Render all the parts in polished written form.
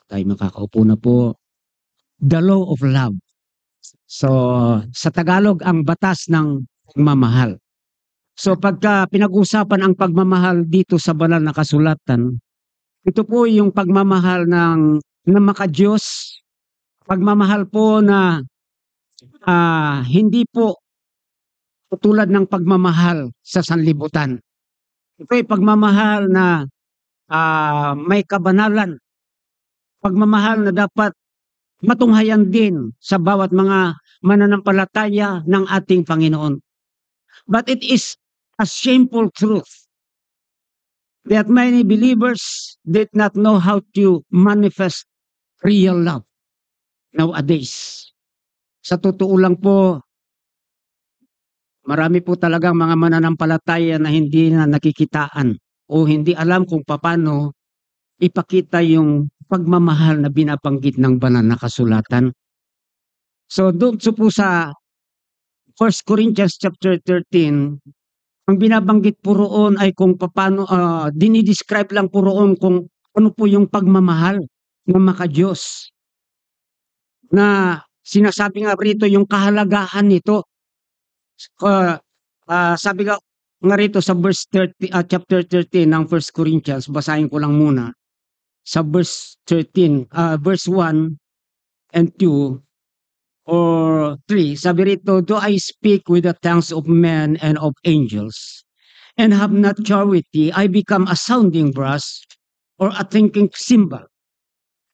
Tayo makakaupo na po. The law of love. So, sa Tagalog, ang batas ng pagmamahal. So, pagka pinag-usapan ang pagmamahal dito sa banal na kasulatan, ito po yung pagmamahal ng maka-Diyos, pagmamahal po na hindi po tulad ng pagmamahal sa sanlibutan. Ito ay pagmamahal na may kabanalan, pagmamahal na dapat matunghayan din sa bawat mga mananampalataya ng ating Panginoon. But it is a shameful truth that many believers did not know how to manifest real love nowadays. Sa totoo lang po, marami po talagang mga mananampalataya na hindi na nakikitaan o hindi alam kung paano ipakita yung pagmamahal na binabanggit ng banal na kasulatan. So doon po sa 1 Corinthians chapter 13, ang binabanggit po roon ay kung paano, dinidescribe lang po roon kung ano po yung pagmamahal ng maka-Diyos. Na sinasabi nga rito yung kahalagahan nito. Sabi nga rito sa chapter 13 ng 1 Corinthians, basahin ko lang muna. Sa verse 13, verse 1 and 2, or 3, sabi rito, "Do I speak with the tongues of men and of angels, and have not charity, I become a sounding brass, or a tinkling cymbal.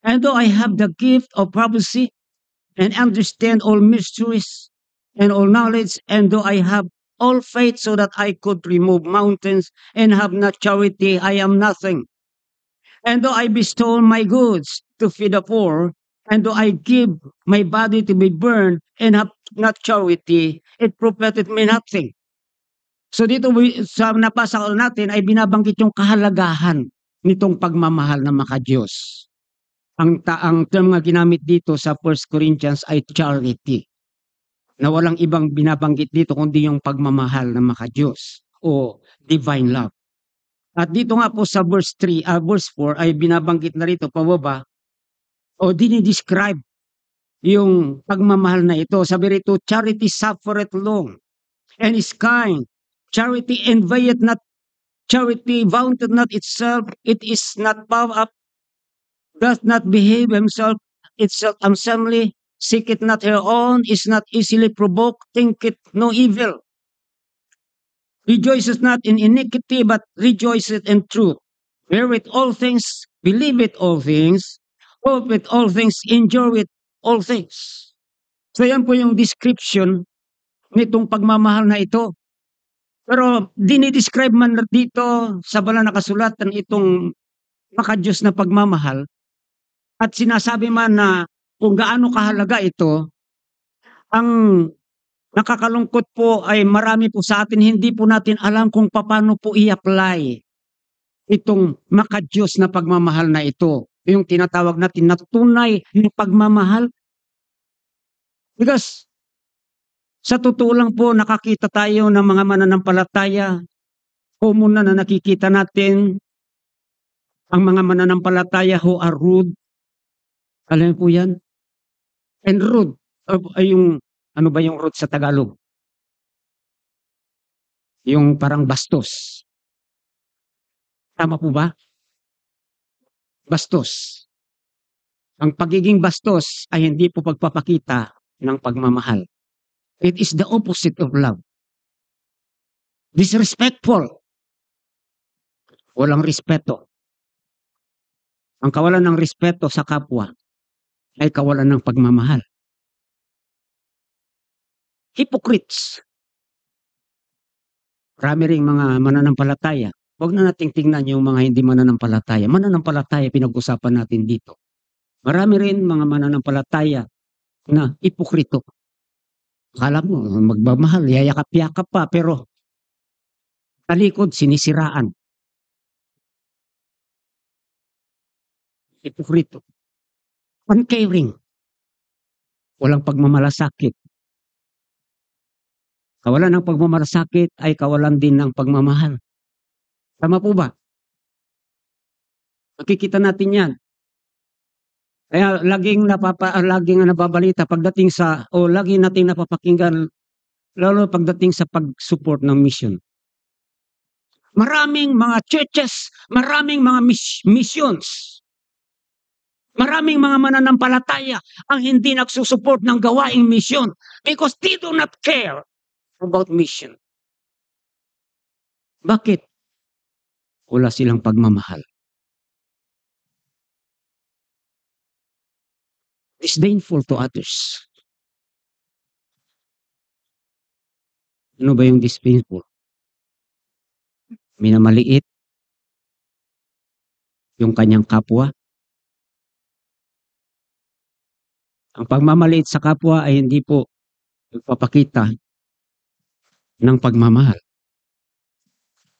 And though I have the gift of prophecy, and understand all mysteries, and all knowledge, and though I have all faith so that I could remove mountains, and have not charity, I am nothing. And though I bestow my goods to feed the poor, and though I give my body to be burned, and have not charity, it profiteth me nothing." So dito sa nabasa natin ay binabanggit yung kahalagahan nitong pagmamahal ng maka-Diyos. Ang term nga ginamit dito sa 1 Corinthians ay charity, na walang ibang binabanggit dito kundi yung pagmamahal ng maka-Diyos o divine love. At dito nga po sa verse 4 ay binabanggit na rito pababa o dinidescribe yung pagmamahal na ito. Sabi rito, "Charity suffereth long and is kind. Charity envieth not. Charity vaunteth not itself. It is not puffed up, doth not behave itself unseemly, seeketh not her own, is not easily provoked, thinketh no evil. Rejoiceth not in iniquity, but rejoiceth in truth. Beareth all things, believeth all things, hopeth all things, endureth all things." So yan po yung description nitong pagmamahal na ito. Pero dinidescribe man dito sa banal na kasulatan itong maka-Diyos na pagmamahal at sinasabi man na kung gaano kahalaga ito, ang nakakalungkot po ay marami po sa atin hindi po natin alam kung paano po i-apply itong maka-Diyos na pagmamahal na ito. Yung tinatawag natin na tunay na pagmamahal. Because sa totoo lang po nakakita tayo ng mga mananampalataya. Common na nakikita natin ang mga mananampalataya who are rude. Alam po yan? And rude, ay yung, ano ba yung rude sa Tagalog? Yung parang bastos. Tama po ba? Bastos. Ang pagiging bastos ay hindi po pagpapakita ng pagmamahal. It is the opposite of love. Disrespectful. Walang respeto. Ang kawalan ng respeto sa kapwa ay kawalan ng pagmamahal. Hypocrites. Marami ring mga mananampalataya. Huwag na nating tingnan yung mga hindi mananampalataya. Mananampalataya pinag-usapan natin dito. Marami rin mga mananampalataya na hipokrito. Akala mo magmamahal, yayakap-yakap pa, pero talikod sinisiraan. Hipokrito. Uncaring. Walang pagmamalasakit. Kawalan ng pagmamalasakit ay kawalan din ng pagmamahal. Tama po ba? Makikita natin yan. Kaya laging nababalita pagdating sa lagi nating napapakinggan lalo pagdating sa pag-support ng mission. Maraming mga churches, maraming mga missions. Maraming mga mananampalataya ang hindi nagsusupport ng gawaing mission because they do not care about mission. Bakit? Wala silang pagmamahal. Disdainful to others. Ano ba yung disdainful? Minamaliit yung kanyang kapwa. Ang pagmamaliit sa kapwa ay hindi po nagpapakita ng pagmamahal.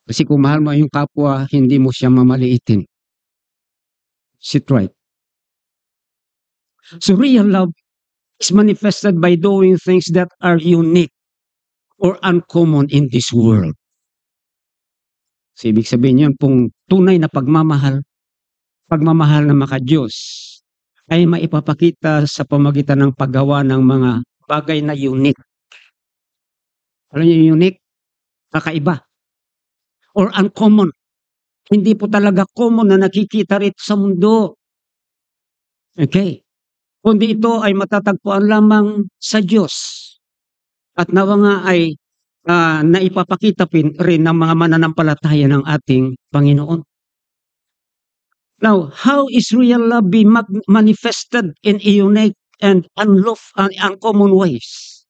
Kasi kung mahal mo yung kapwa, hindi mo siya mamaliitin. Is it right? So real love is manifested by doing things that are unique or uncommon in this world. So ibig sabihin yun, kung tunay na pagmamahal na maka-Diyos, ay maipapakita sa pamagitan ng paggawa ng mga bagay na unique. Alam niyo unique? Kakaiba. Or uncommon. Hindi po talaga common na nakikita rito sa mundo. Okay. Kundi ito ay matatagpuan lamang sa Diyos. At nawa nga ay naipapakita rin ng mga mananampalataya ng ating Panginoon. Now, how is real love be manifested in a unique and uncommon ways?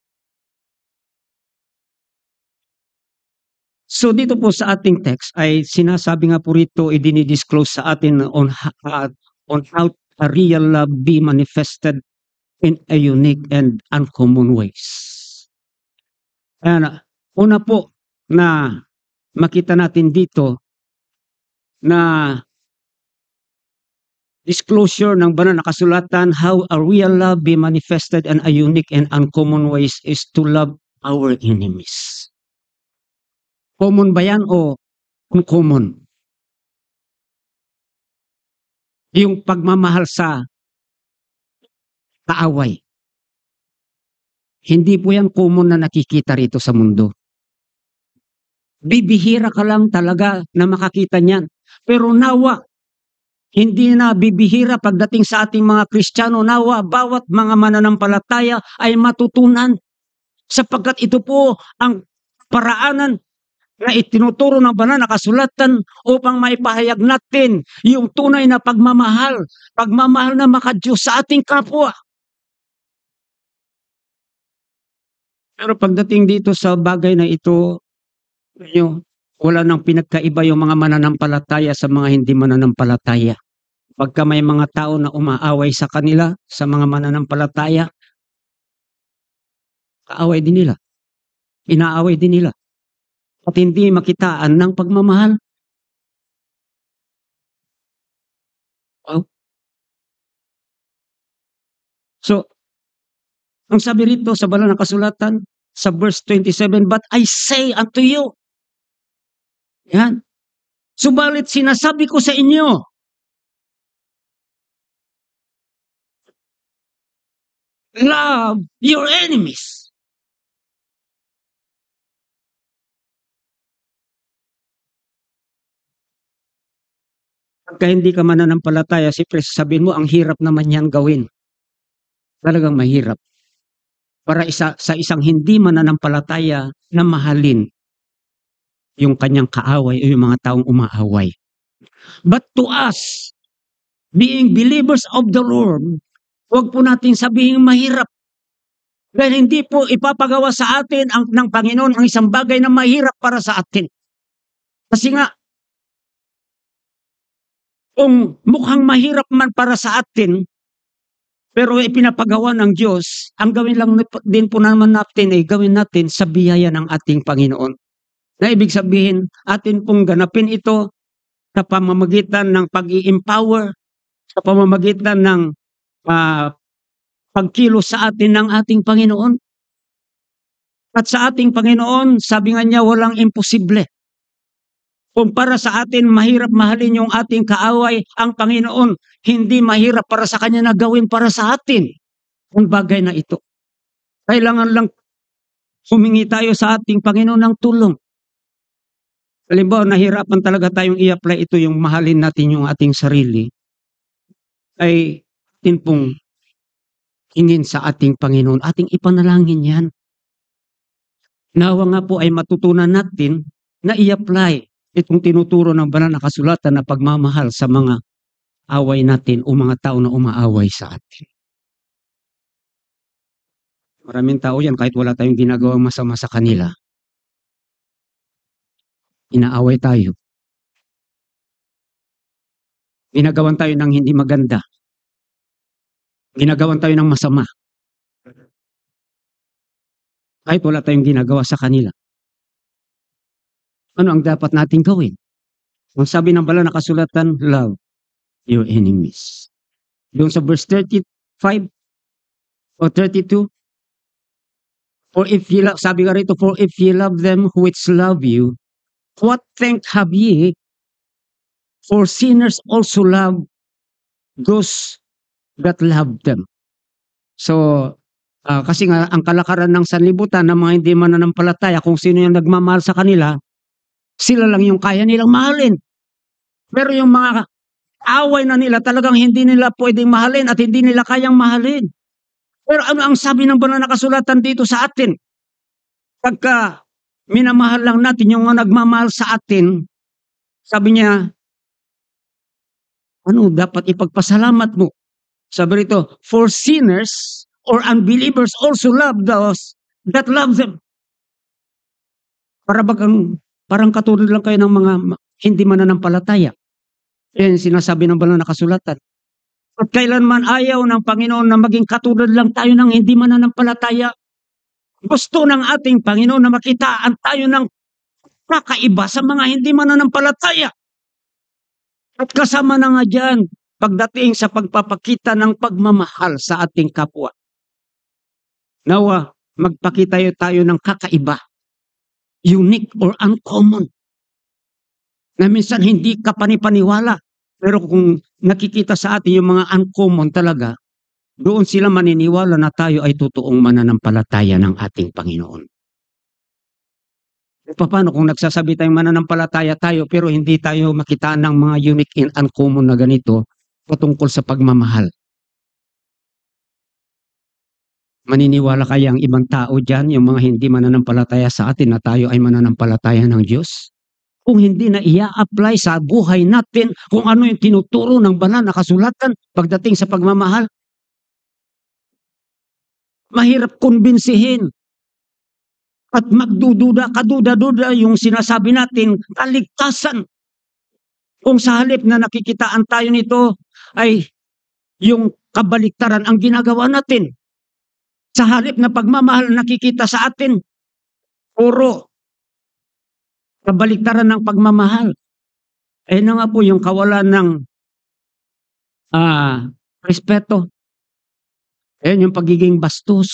So dito po sa ating text ay sinasabi nga po rito, idinidisclose sa atin on how a real love be manifested in a unique and uncommon ways. Una po na makita natin dito na disclosure ng banal na kasulatan, how a real love be manifested in a unique and uncommon ways is to love our enemies. Common ba yan o uncommon? Yung pagmamahal sa kaaway. Hindi po yan common na nakikita rito sa mundo. Bibihira ka lang talaga na makakita niyan. Pero nawa, hindi na bibihira pagdating sa ating mga Kristiyano, nawa bawat mga mananampalataya ay matutunan sapagkat ito po ang paraanan na itinuturo ng banal na kasulatan upang maipahayag natin yung tunay na pagmamahal na maka-Diyos sa ating kapwa. Pero pagdating dito sa bagay na ito, wala nang pinagkaiba yung mga mananampalataya sa mga hindi mananampalataya. Pagka may mga tao na umaaway sa kanila, sa mga mananampalataya, kaaway din nila. Inaaway din nila. At hindi makitaan ng pagmamahal. Oh. So, ang sabi rito sa banal na kasulatan, sa verse 27, but I say unto you, yan, subalit sinasabi ko sa inyo, love your enemies. Pagka hindi ka mananampalataya, siyempre sabihin mo, ang hirap naman yan gawin. Talagang mahirap. Para sa isang hindi mananampalataya na mahalin yung kanyang kaaway o yung mga taong umaaway. But to us, being believers of the Lord, huwag po natin sabihin mahirap. Dahil hindi po ipapagawa sa atin ng Panginoon ang isang bagay na mahirap para sa atin. Kasi nga, kung mukhang mahirap man para sa atin, pero ipinapagawa ng Diyos, ang gawin lang din po naman natin ay gawin natin sa biyaya ng ating Panginoon. Na ibig sabihin, atin pong ganapin ito sa pamamagitan ng pag-i-empower, sa pamamagitan ng pagkilos sa atin ng ating Panginoon. At sa ating Panginoon, sabi nga niya, walang imposible. Kung para sa atin mahirap mahalin yung ating kaaway, ang Panginoon hindi mahirap para sa Kanya na gawin para sa atin ang bagay na ito. Kailangan lang humingi tayo sa ating Panginoon ng tulong. Halimbawa, nahirapan talaga tayong i-apply ito, yung mahalin natin yung ating sarili, ay atin pong hingin sa ating Panginoon, ating ipanalangin yan. Nawa nga po ay matutunan natin na i-apply itong tinuturo ng banal na kasulatan na pagmamahal sa mga away natin o mga tao na umaaway sa atin. Maraming tao yan, kahit wala tayong ginagawang masama sa kanila, inaaway tayo. Ginagawan tayo ng hindi maganda. Ginagawan tayo ng masama. Kahit wala tayong ginagawa sa kanila. Ano ang dapat nating gawin? Ang sabi ng banal na kasulatan, love your enemies. Doon sa verse 35 o 32, for if ye love, sabi nga rito, for if ye love them which love you, what thank have ye? For sinners also love those that love them. So, kasi nga ang kalakaran ng sanlibutan ng mga hindi mananampalataya, kung sino yung nagmamahal sa kanila, sila lang yung kaya nilang mahalin. Pero yung mga away na nila, talagang hindi nila pwedeng mahalin at hindi nila kayang mahalin. Pero ano ang sabi ng banal na kasulatan dito sa atin? Pagka minamahal lang natin yung mga nagmamahal sa atin, sabi niya, ano dapat ipagpasalamat mo? Sabi rito, for sinners or unbelievers also love those that love them. Parang katulad lang kayo ng mga hindi mananampalataya. Yan sinasabi ng banal na kasulatan. At kailanman ayaw ng Panginoon na maging katulad lang tayo ng hindi mananampalataya. Gusto ng ating Panginoon na makitaan tayo ng kakaiba sa mga hindi mananampalataya. At kasama na nga dyan, pagdating sa pagpapakita ng pagmamahal sa ating kapwa. Nawa, magpakita tayo ng kakaiba, unique or uncommon, na minsan hindi ka panipaniwala. Pero kung nakikita sa atin yung mga uncommon talaga, doon sila maniniwala na tayo ay totoong mananampalataya ng ating Panginoon. E paano kung nagsasabi tayong mananampalataya tayo pero hindi tayo makita ng mga unique and uncommon na ganito patungkol sa pagmamahal? Maniniwala kaya ang ibang tao dyan, yung mga hindi mananampalataya sa atin, na tayo ay mananampalataya ng Diyos? Kung hindi na i-apply sa buhay natin kung ano yung tinuturo ng banal na kasulatan pagdating sa pagmamahal, mahirap kumbinsihin at kaduda-duda yung sinasabi natin, kaligtasan. Kung sa halip na nakikitaan tayo nito ay yung kabaliktaran ang ginagawa natin. Sa halip na pagmamahal nakikita sa atin, puro kabaliktaran ng pagmamahal. Na nga po yung kawalan ng respeto. Yung pagiging bastos.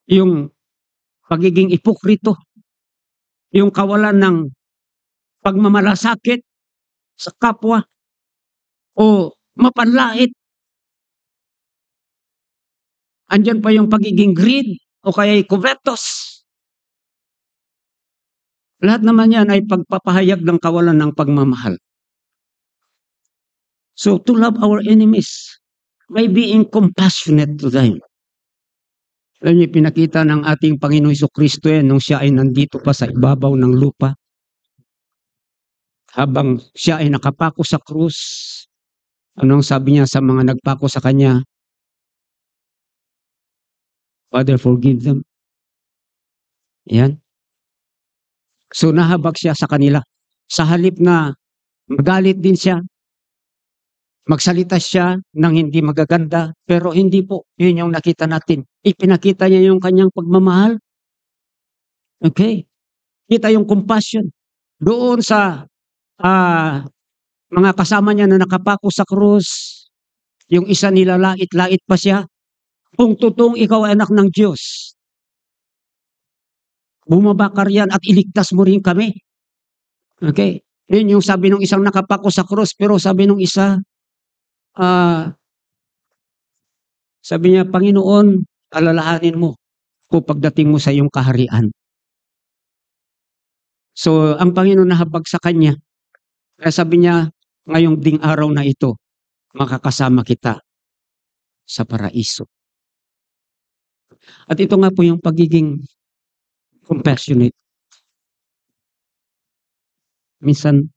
Yung pagiging ipokrito. Yung kawalan ng pagmamalasakit sa kapwa o mapanlait. Andyan pa yung pagiging greed o kaya covetous. Lahat naman yan ay pagpapahayag ng kawalan ng pagmamahal. So to love our enemies by being compassionate to them. Alam niyo, pinakita ng ating Panginoong Jesucristo nung siya ay nandito pa sa ibabaw ng lupa. Habang siya ay nakapako sa krus, anong sabi niya sa mga nagpako sa kanya? Father, forgive them. Yan. So nahabag siya sa kanila. Sa halip na magalit din siya, magsalita siya ng hindi magaganda, pero hindi po. Yun yung nakita natin. Ipinakita niya yung kanyang pagmamahal. Okay. Kita yung compassion. Doon sa mga kasama niya na nakapako sa krus, yung isa nilalait-lait pa siya. Kung totoong ikaw ay anak ng Diyos, bumaba ka riyan at iligtas mo rin kami. Okay? Yun yung sabi nung isang nakapako sa krus, pero sabi nung isa, ah, sabi niya, Panginoon, alalahanin mo kung pagdating mo sa iyong kaharian. So, ang Panginoon nahabag sa kanya, kaya sabi niya, ngayong ding araw na ito, makakasama kita sa paraiso. At ito nga po yung pagiging compassionate. Minsan,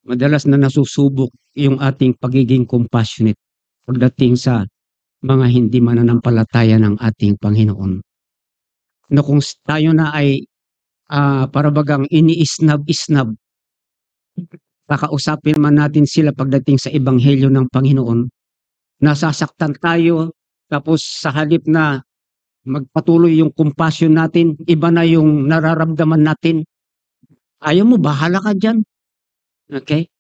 madalas na nasusubok yung ating pagiging compassionate pagdating sa mga hindi mananampalataya ng ating Panginoon. Na kung tayo na ay para bagang iniisnab-isnab, kakausapin man natin sila pagdating sa ebanghelyo ng Panginoon, nasasaktan tayo, tapos sa halip na magpatuloy yung compassion natin, iba na yung nararamdaman natin. Ayaw mo, bahala ka dyan. Okay?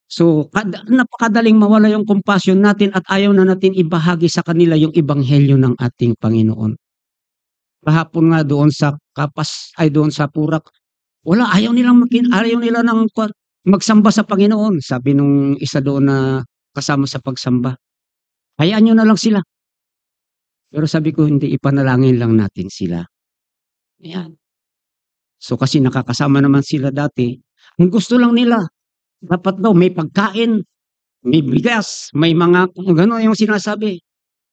So, napakadaling mawala yung compassion natin at ayaw na natin ibahagi sa kanila yung ebanghelyo ng ating Panginoon. Kahapon nga doon sa doon sa Purak, wala, ayaw nila ng magsamba sa Panginoon. Sabi nung isa doon na kasama sa pagsamba, hayaan nyo na lang sila. Pero sabi ko, hindi, ipanalangin lang natin sila. Ayan. So kasi nakakasama naman sila dati. Ang gusto lang nila, dapat daw may pagkain, may bigas, may mga, gano'n yung sinasabi.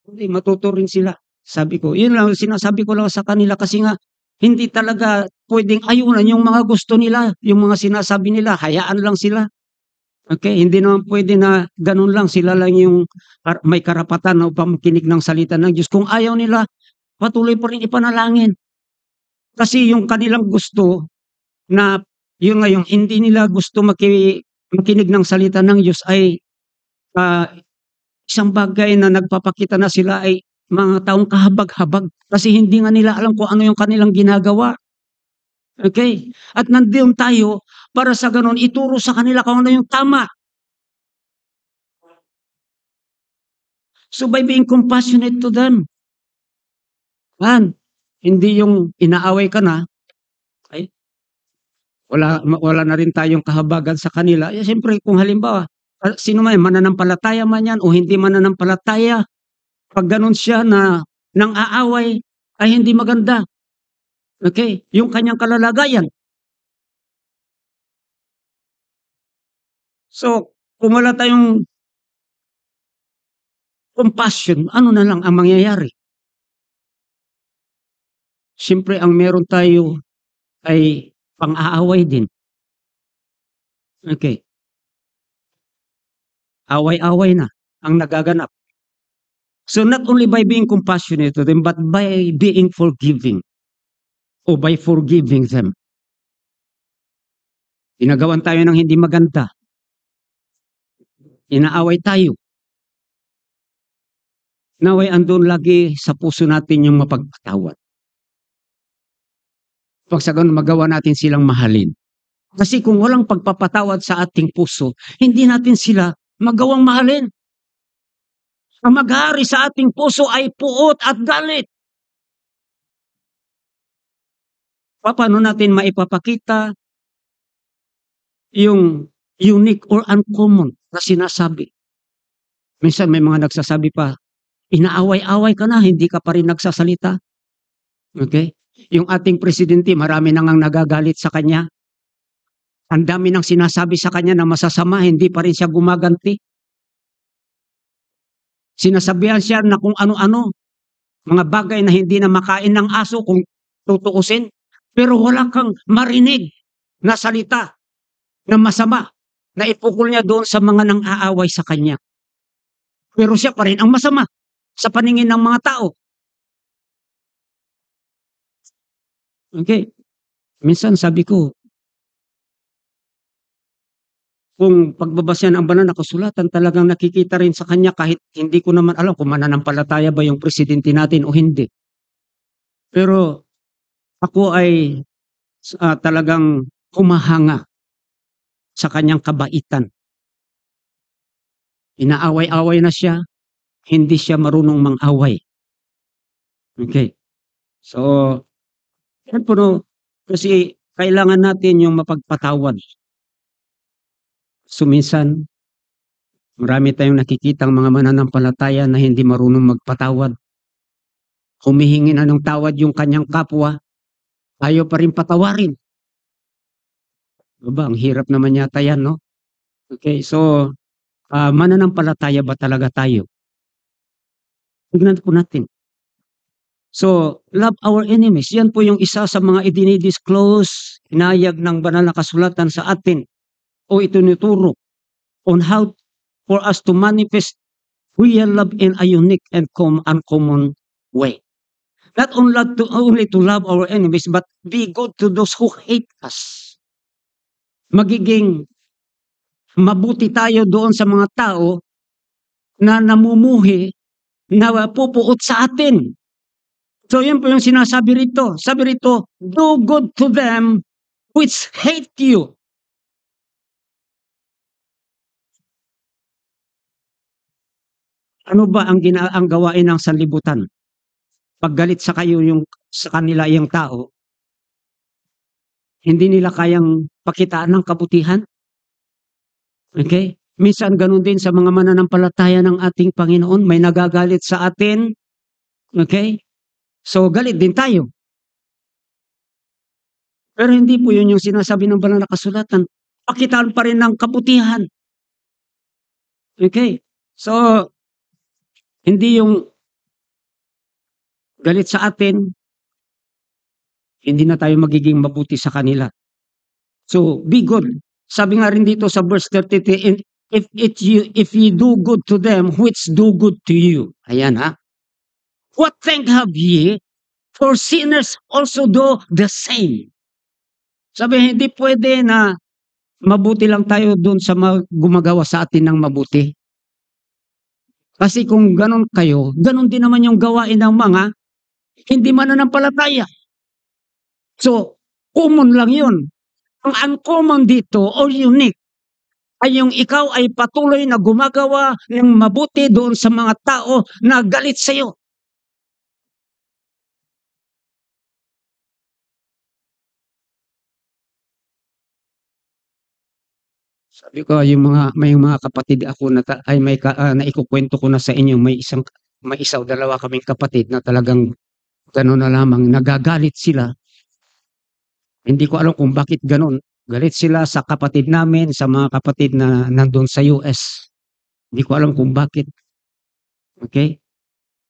Hindi, matuto rin sila. Sabi ko, yun lang, sinasabi ko lang sa kanila kasi nga, hindi talaga pwedeng ayunan yung mga gusto nila, yung mga sinasabi nila, hayaan lang sila. Okay, hindi naman pwede na ganun lang, sila lang yung may karapatan na pamakinig ng salita ng Diyos. Kung ayaw nila, patuloy pa rin ipanalangin. Kasi yung kanilang gusto na yun nga yung hindi nila gusto makinig ng salita ng Diyos ay isang bagay na nagpapakita na sila ay mga taong kahabag-habag kasi hindi nga nila alam kung ano yung kanilang ginagawa. Okay? At nandiyon tayo para sa ganun ituro sa kanila kung ano yung tama. So by being compassionate to them, hindi yung inaaway ka na, ay wala na rin tayong kahabagan sa kanila. Eh, siyempre kung halimbawa, sino man, mananampalataya man yan o hindi mananampalataya, pag ganun siya na nang aaway ay hindi maganda. Okay? Yung kanyang kalalagayan. So, kung wala tayong compassion, ano na lang ang mangyayari? Siyempre, ang meron tayo ay pang-aaway din. Okay. Away-away na ang nagaganap. So not only by being compassionate to them, but by being forgiving o by forgiving them. Ginagawan tayo ng hindi maganda. Inaaway tayo. Naway andun lagi sa puso natin yung mapagpatawad. Pag sa ganun, magawa natin silang mahalin. Kasi kung walang pagpapatawad sa ating puso, hindi natin sila magawang mahalin. Ang maghari sa ating puso ay puot at galit. Paano natin maipapakita yung unique or uncommon na sinasabi? Minsan may mga nagsasabi pa, inaaway-away ka na, hindi ka pa rin nagsasalita. Okay? Yung ating presidente, marami nang nagagalit sa kanya. Ang dami nang sinasabi sa kanya na masasama, hindi pa rin siya gumaganti. Sinasabihan siya na kung ano-ano, mga bagay na hindi na makain ng aso kung tutuusin, pero wala kang marinig na salita na masama na ipukol niya doon sa mga nang aaway sa kanya. Pero siya pa rin ang masama sa paningin ng mga tao. Okay. Minsan sabi ko, kung pagbabasa ng banal na kasulatan, talagang nakikita rin sa kanya kahit hindi ko naman alam kung mananampalataya ba yung presidente natin o hindi. Pero ako ay talagang humahanga sa kanyang kabaitan. Inaaway-away na siya, hindi siya marunong mang-away. Okay. So, yan po no, kasi kailangan natin yung mapagpatawad. So minsan, marami tayong nakikitang mga mananampalataya na hindi marunong magpatawad. Humihingi na ng tawad yung kanyang kapwa, ayaw pa rin patawarin. Aba, ang hirap naman yata yan, no? Okay, so, mananampalataya ba talaga tayo? Tignan po natin. So, love our enemies. Yan po yung isa sa mga idinidisclose, inayag ng banal na kasulatan sa atin o itinuturo on how for us to manifest real love in a unique and uncommon way. Not only to love our enemies, but be good to those who hate us. Magiging mabuti tayo doon sa mga tao na namumuhi, na pupuot sa atin. So yun po yung sinasabi rito. Sabi rito, do good to them which hate you. Ano ba ang gawain ng sanlibutan? Paggalit sa kanila yung tao, hindi nila kayang pakitaan ng kabutihan. Okay? Minsan ganun din sa mga mananampalataya ng ating Panginoon, may nagagalit sa atin. Okay? So galit din tayo. Pero hindi po yun yung sinasabi ng banal na kasulatan. Pakitaan pa rin ng kabutihan. Okay? So, hindi yung galit sa atin, hindi na tayo magiging mabuti sa kanila. So, be good. Sabi nga rin dito sa verse 33, if you do good to them, which do good to you. Ayan ha. What thank have ye? For sinners also do the same. Sabi, hindi pwede na mabuti lang tayo dun sa gumagawa sa atin ng mabuti. Kasi kung ganun kayo, ganun din naman yung gawain ng mga hindi mananampalataya. So, common lang yun. Ang uncommon dito or unique ay yung ikaw ay patuloy na gumagawa ng mabuti doon sa mga tao na galit sa iyo. Sabi ko may mga kapatid ako na naikukwento ko na sa inyo, may isa o dalawa kaming kapatid na talagang gano'n na lamang nagagalit sila. Hindi ko alam kung bakit gano'n. Galit sila sa kapatid namin, sa mga kapatid na nandoon sa US. Hindi ko alam kung bakit. Okay?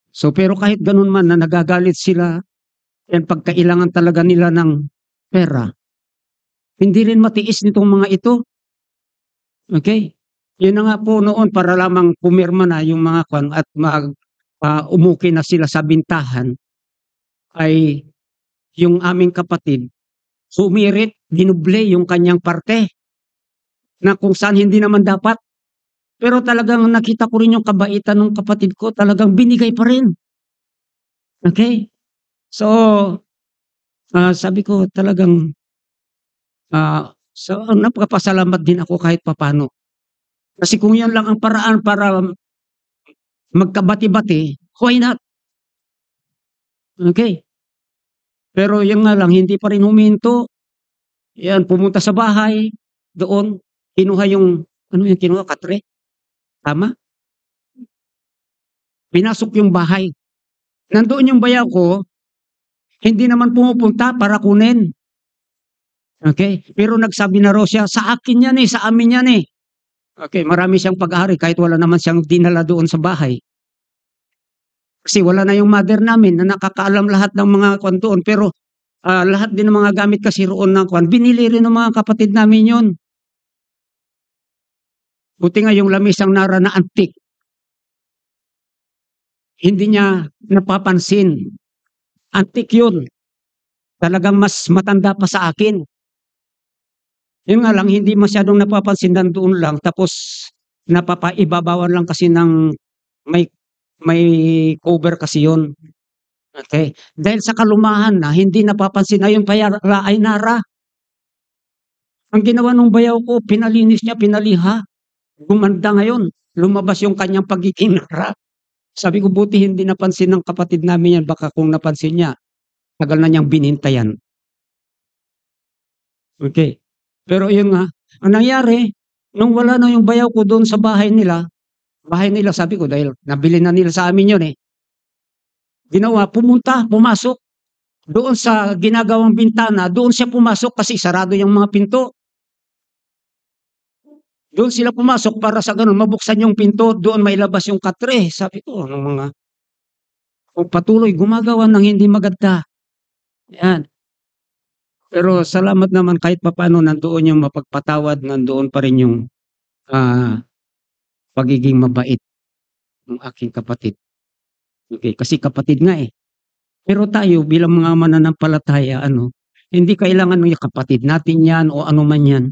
So pero kahit gano'n man na nagagalit sila, and pagkailangan talaga nila ng pera, hindi rin matiis nitong mga ito. Okay? Yun na nga po noon para lamang pumirma na yung mga kwan at umuki na sila sa bintahan, ay yung aming kapatid sumirit, dinuble yung kanyang parte na kung saan hindi naman dapat. Pero talagang nakita ko rin yung kabaitan ng kapatid ko, talagang binigay pa rin. Okay? So, sabi ko talagang so napakapasalamat din ako kahit papano. Kasi kung yan lang ang paraan para magkabati-bati, why not? Okay? Pero yun nga lang, hindi pa rin huminto. Yan, pumunta sa bahay, doon, kinuha yung, kinuha, katre? Tama? Pinasok yung bahay. Nandoon yung bayaw ko, hindi naman pumupunta para kunin. Okay? Pero nagsabi na raw siya, sa akin yan sa amin yan Okay, marami siyang pag-aari kahit wala naman siyang dinala doon sa bahay. Kasi wala na yung mother namin na nakakaalam lahat ng mga kwan doon. Pero lahat din ng mga gamit kasi roon ng kwan, binili rin ng mga kapatid namin yon. Buti nga yung lamisang nara na antique, hindi niya napapansin. Antique yun. Talagang mas matanda pa sa akin. Yun nga lang, hindi masyadong napapansin doon lang. Tapos, napapaibabawan lang kasi ng may cover kasi yun. Okay? Dahil sa kalumahan na, hindi napapansin na yung ay nara. Ang ginawa ng bayaw ko, pinalinis niya, pinaliha. Gumanda ngayon. Lumabas yung kanyang pagiging nara. Sabi ko, buti hindi napansin ng kapatid namin yan. Baka kung napansin niya, tagal na niyang binintayan. Okay. Pero yun nga, ang nangyari, nung wala na yung bayaw ko doon sa bahay nila sabi ko dahil nabili na nila sa amin yun eh. Ginawa, pumasok doon sa ginagawang bintana, doon siya pumasok kasi sarado yung mga pinto. Doon sila pumasok para sa ganun, mabuksan yung pinto, doon mailabas yung katre. Sabi ko, ng mga, kung patuloy gumagawa ng hindi maganda. Yan. Pero salamat naman kahit papaano nandoon yung mapagpatawad, nandoon pa rin yung ah, pagiging mabait ng aking kapatid. Okay, kasi kapatid nga eh. Pero tayo bilang mga mananampalataya, hindi kailangan ng kapatid natin yan o ano man yan.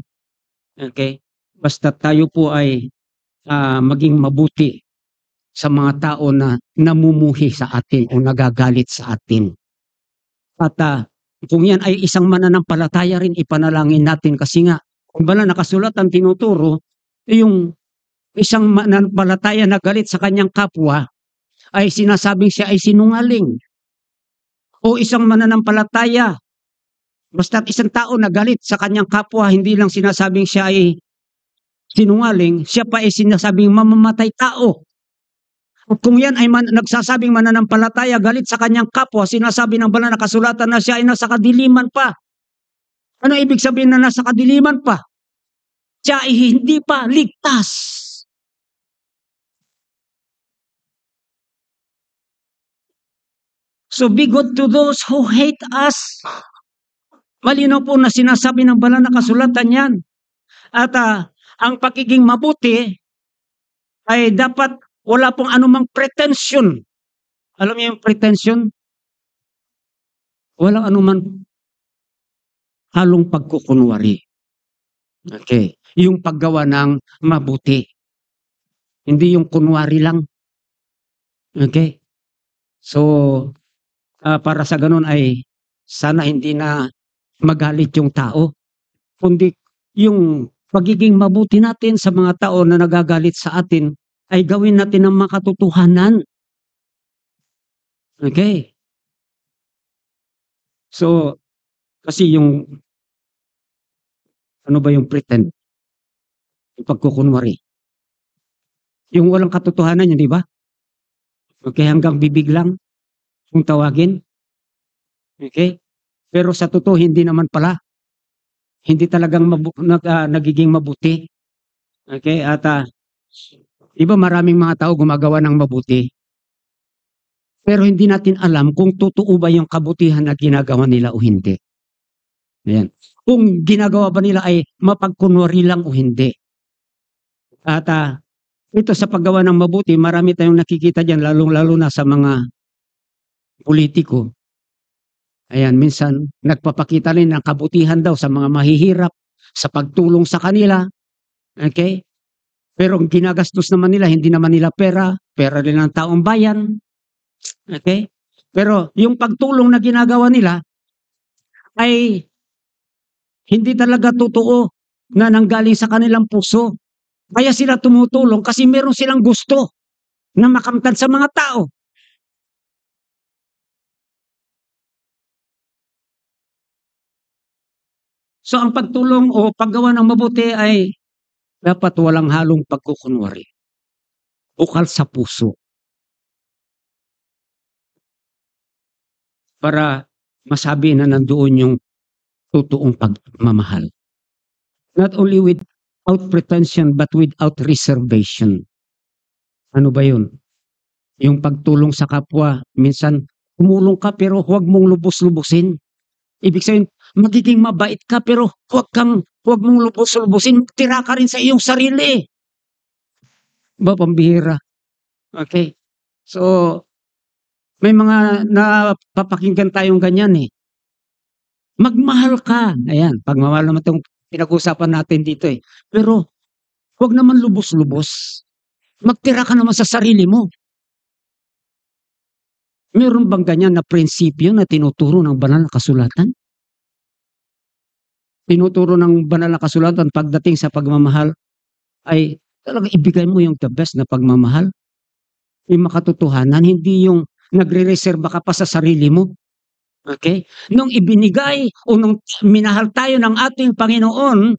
Okay? Basta tayo po ay maging mabuti sa mga tao na namumuhi sa atin o nagagalit sa atin. At kung yan ay isang mananampalataya rin, ipanalangin natin kasi nga, kung bala nakasulat ang tinuturo, yung isang mananampalataya na galit sa kanyang kapwa, ay sinasabing siya ay sinungaling. O isang mananampalataya, basta isang tao na galit sa kanyang kapwa, hindi lang sinasabing siya ay sinungaling, siya pa ay sinasabing mamamatay tao. At kung yan ay nagsasabing mananampalataya, galit sa kanyang kapwa, sinasabi ng banal na kasulatan na siya ay nasa kadiliman pa. Ano ibig sabihin na nasa kadiliman pa? Siya ay hindi pa ligtas. So be good to those who hate us. Malinaw po na sinasabi ng banal na kasulatan yan. At ang pagiging mabuti ay dapat wala pong anumang pretension. Alam niyo yung pretension? Walang anuman halong pagkukunwari. Okay. Yung paggawa ng mabuti. Hindi yung kunwari lang. Okay. So, para sa ganun ay sana hindi na magalit yung tao. Kundi yung pagiging mabuti natin sa mga tao na nagagalit sa atin ay gawin natin ng makatotohanan. Okay. So, kasi yung ano ba yung pretend? Yung pagkukunwari. Yung walang katotohanan yun, di ba? Okay, hanggang bibig lang kung tawagin. Okay? Pero sa totoo, hindi naman pala. Hindi talagang nagiging mabuti. Okay? At iba maraming mga tao gumagawa ng mabuti. Pero hindi natin alam kung totoo ba yung kabutihan na ginagawa nila o hindi. Ayan. Kung ginagawa ba nila ay mapagkunwari lang o hindi. At ito sa paggawa ng mabuti, marami tayong nakikita dyan, lalong-lalo na sa mga politiko. Ayan, minsan nagpapakita rin ng kabutihan daw sa mga mahihirap, sa pagtulong sa kanila. Okay? Pero ang ginagastos naman nila, hindi naman nila pera rin ng taong bayan. Okay? Pero yung pagtulong na ginagawa nila ay hindi talaga totoo na nanggaling sa kanilang puso. Kaya sila tumutulong kasi meron silang gusto na makamtan sa mga tao. So ang pagtulong o paggawa ng mabuti ay dapat walang halong pagkukunwari. Bukal sa puso. Para masabi na nandoon yung totoong pagmamahal. Not only without pretension but without reservation. Ano ba yun? Yung pagtulong sa kapwa, minsan tumulong ka pero huwag mong lubos-lubusin. Ibig sabihin, magiging mabait ka pero huwag mong lubos-lubusin. Tira ka rin sa iyong sarili. Ba, pambihira. Okay. So, may mga napapakinggan tayong ganyan eh. Magmahal ka. Ayan, pagmamahal naman itong pinag-usapan natin dito eh. Pero, huwag naman lubos-lubos. Magtira ka naman sa sarili mo. Meron bang ganyan na prinsipyo na tinuturo ng banal na kasulatan? Tinuturo ng banal na kasulatan pagdating sa pagmamahal ay talagang ibigay mo yung the best na pagmamahal. Yung makatotohanan, hindi yung nagre-reserba ka pa sa sarili mo. Okay? Nung ibinigay o nung minahal tayo ng ating Panginoon,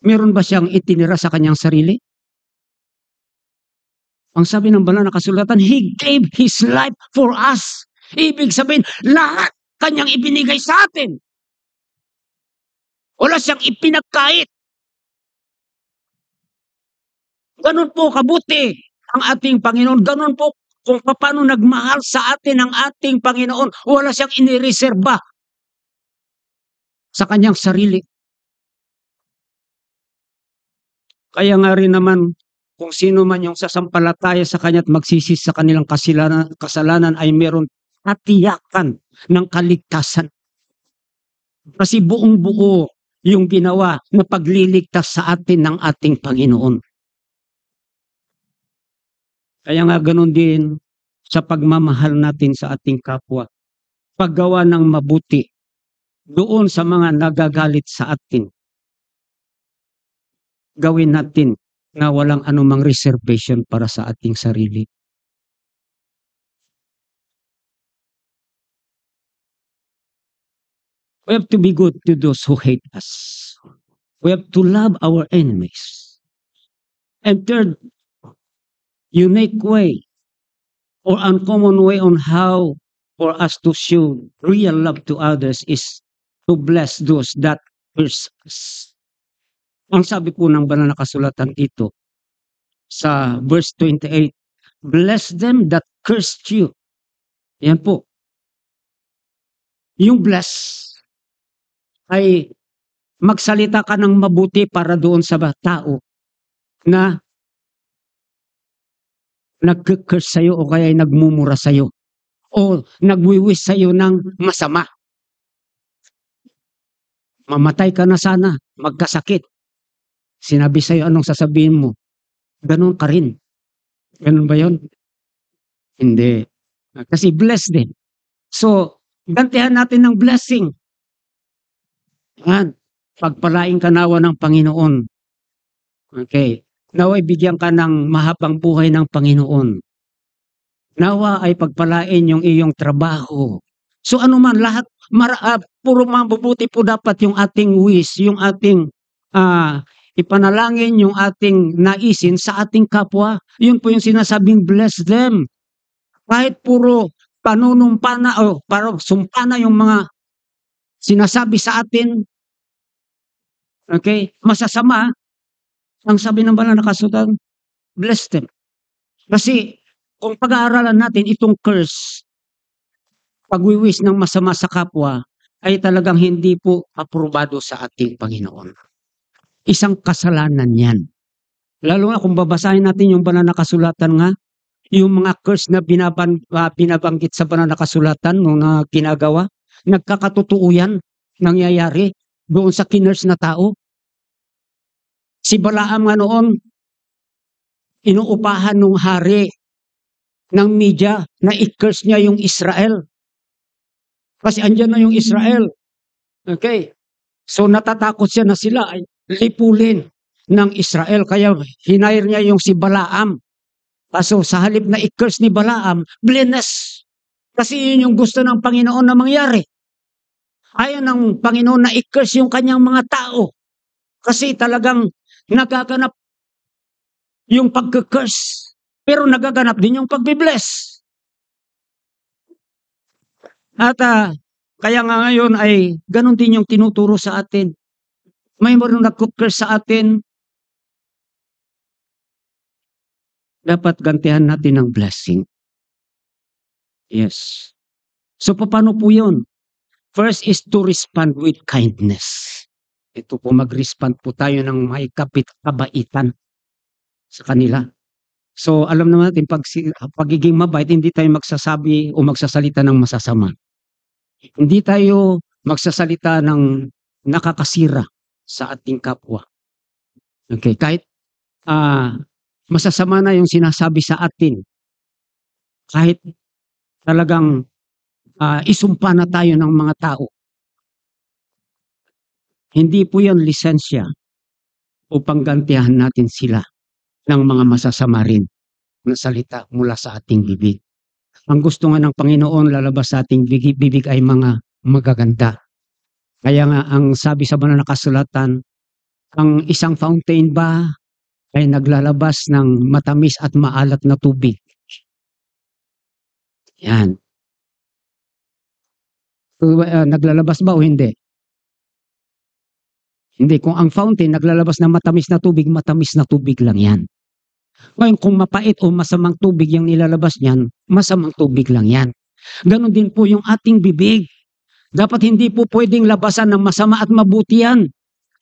meron ba siyang itinira sa kanyang sarili? Ang sabi ng banal na kasulatan, He gave His life for us. Ibig sabihin, lahat kanyang ibinigay sa atin. Wala siyang ipinagkait. Ganun po kabuti ang ating Panginoon. Ganun po kung paano nagmahal sa atin ang ating Panginoon. Wala siyang inireserba sa kanyang sarili. Kaya nga rin naman, kung sino man yung sasampalataya sa Kanya at magsisi sa kanilang kasalanan ay meron katiyakan ng kaligtasan. Kasi buong buo yung ginawa na pagliligtas sa atin ng ating Panginoon. Kaya nga ganun din sa pagmamahal natin sa ating kapwa. Paggawa ng mabuti doon sa mga nagagalit sa atin. Gawin natin na walang anumang reservation para sa ating sarili. We have to be good to those who hate us. We have to love our enemies. And third, unique way or uncommon way on how for us to show real love to others is to bless those that curse us. Ang sabi po ng banal na kasulatan dito sa verse 28, bless them that cursed you. Yan po. Yung bless ay magsalita ka ng mabuti para doon sa tao na nag-curse sa'yo o kaya nagmumura sa'yo o nagwiwis sa'yo ng masama. Mamatay ka na sana, magkasakit. Sinabi sa'yo, anong sasabihin mo? Ganon ka rin. Ganon ba yun? Hindi. Kasi blessed din. So, gantihan natin ng blessing. Yan. Pagpalain ka nawa ng Panginoon. Okay. Naway bigyan ka ng mahabang buhay ng Panginoon. Nawa ay pagpalain yung iyong trabaho. So ano man, lahat, puro mabubuti po dapat yung ating wish, yung ating ipanalangin, yung ating naisin sa ating kapwa. Yun po yung sinasabing bless them. Kahit puro panunumpana o parang sumpana yung mga sinasabi sa atin, okay, masasama, ang sabi ng banal na kasulatan, bless them. Kasi kung pag-aaralan natin itong curse, pagwiwis ng masama sa kapwa, ay talagang hindi po aprobado sa ating Panginoon. Isang kasalanan yan. Lalo na kung babasahin natin yung banal na kasulatan nga, yung mga curse na binabanggit sa banal na kasulatan nung ginagawa, nagkakatotoo yan, nangyayari doon sa kinurse na tao. Si Balaam nga noon, inuupahan ng hari ng media na i-curse niya yung Israel. Kasi andyan na yung Israel. Okay. So natatakot siya na sila ay lipulin ng Israel. Kaya hinire niya yung si Balaam. Kaso sa halip na i-curse ni Balaam, bless. Kasi yun yung gusto ng Panginoon na mangyari. Ayaw ng Panginoon na i-curse yung kanyang mga tao. Kasi talagang nagaganap yung pagka-curse. Pero nagaganap din yung pagbibless. At kaya nga ngayon ay ganun din yung tinuturo sa atin. May marunong nag-curse sa atin, dapat gantihan natin ng blessing. Yes. So paano po yun? First is to respond with kindness. Ito po, mag-respond po tayo ng may kabaitan sa kanila. So alam naman natin, pagiging mabait, hindi tayo magsasabi o magsasalita ng masasama. Hindi tayo magsasalita ng nakakasira sa ating kapwa. Okay, kahit masasama na yung sinasabi sa atin, kahit talagang isumpa na tayo ng mga tao, hindi po yan lisensya upang gantihan natin sila ng mga masasama rin na salita mula sa ating bibig. Ang gusto nga ng Panginoon lalabas sa ating bibig ay mga magaganda. Kaya nga ang sabi sa banal na kasulatan, ang isang fountain ba ay naglalabas ng matamis at maalat na tubig. Yan. Naglalabas ba o hindi? Hindi. Kung ang fountain naglalabas ng matamis na tubig lang yan. Ngayon, kung mapait o masamang tubig yung nilalabas niyan, masamang tubig lang yan. Ganon din po yung ating bibig. Dapat hindi po pwedeng labasan ng masama at mabuti yan.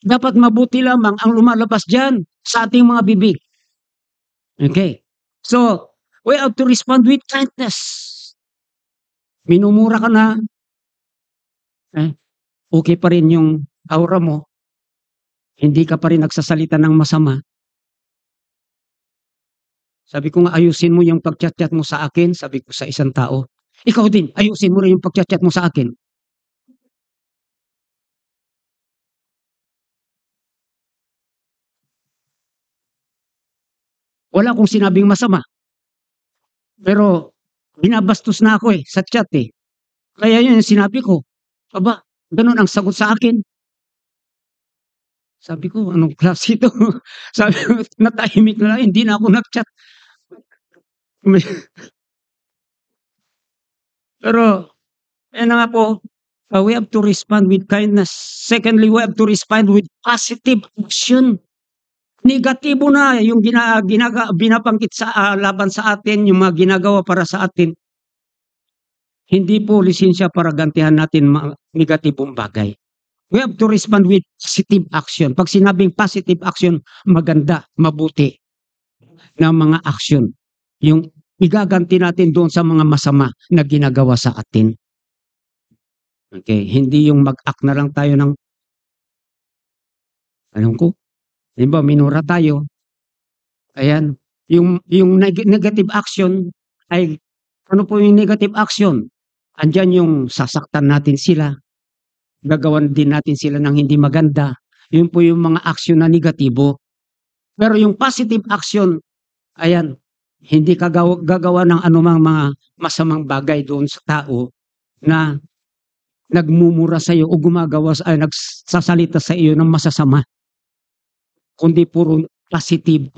Dapat mabuti lamang ang lumalabas dyan sa ating mga bibig. Okay. So, we have to respond with kindness. Minumura ka na, okay pa rin yung aura mo. Hindi ka pa rin nagsasalita ng masama. Sabi ko nga, ayusin mo yung pag-chat-chat mo sa akin, sabi ko sa isang tao. Ikaw din, ayusin mo rin yung pag-chat-chat mo sa akin. Wala akong sinabing masama. Pero, binabastos na ako sa chat Kaya yun yung sinabi ko. Aba, ganun ang sagot sa akin. Sabi ko, anong klase ito? Sabi ko, natahimik na lang, hindi na ako nag-chat. Pero, na nga po, we have to respond with kindness. Secondly, we have to respond with positive action. Negatibo na yung binabangkit sa laban sa atin, yung mga ginagawa para sa atin. Hindi po lisensya para gantihan natin mga negatibong bagay. We have to respond with positive action. Pag sinabing positive action, maganda, mabuti na mga action. Yung igaganti natin doon sa mga masama na ginagawa sa atin. Okay, hindi yung mag-act na lang tayo ng diba, minura tayo. Ayan, yung negative action ay ano po yung negative action? Andyan yung sasaktan natin sila, gagawan din natin sila ng hindi maganda. Yun po yung mga action na negatibo. Pero yung positive action, ayan, hindi gagawa ng anumang mga masamang bagay doon sa tao na nagmumura sa iyo o nagsasalita sa iyo ng masasama. Kundi puro positive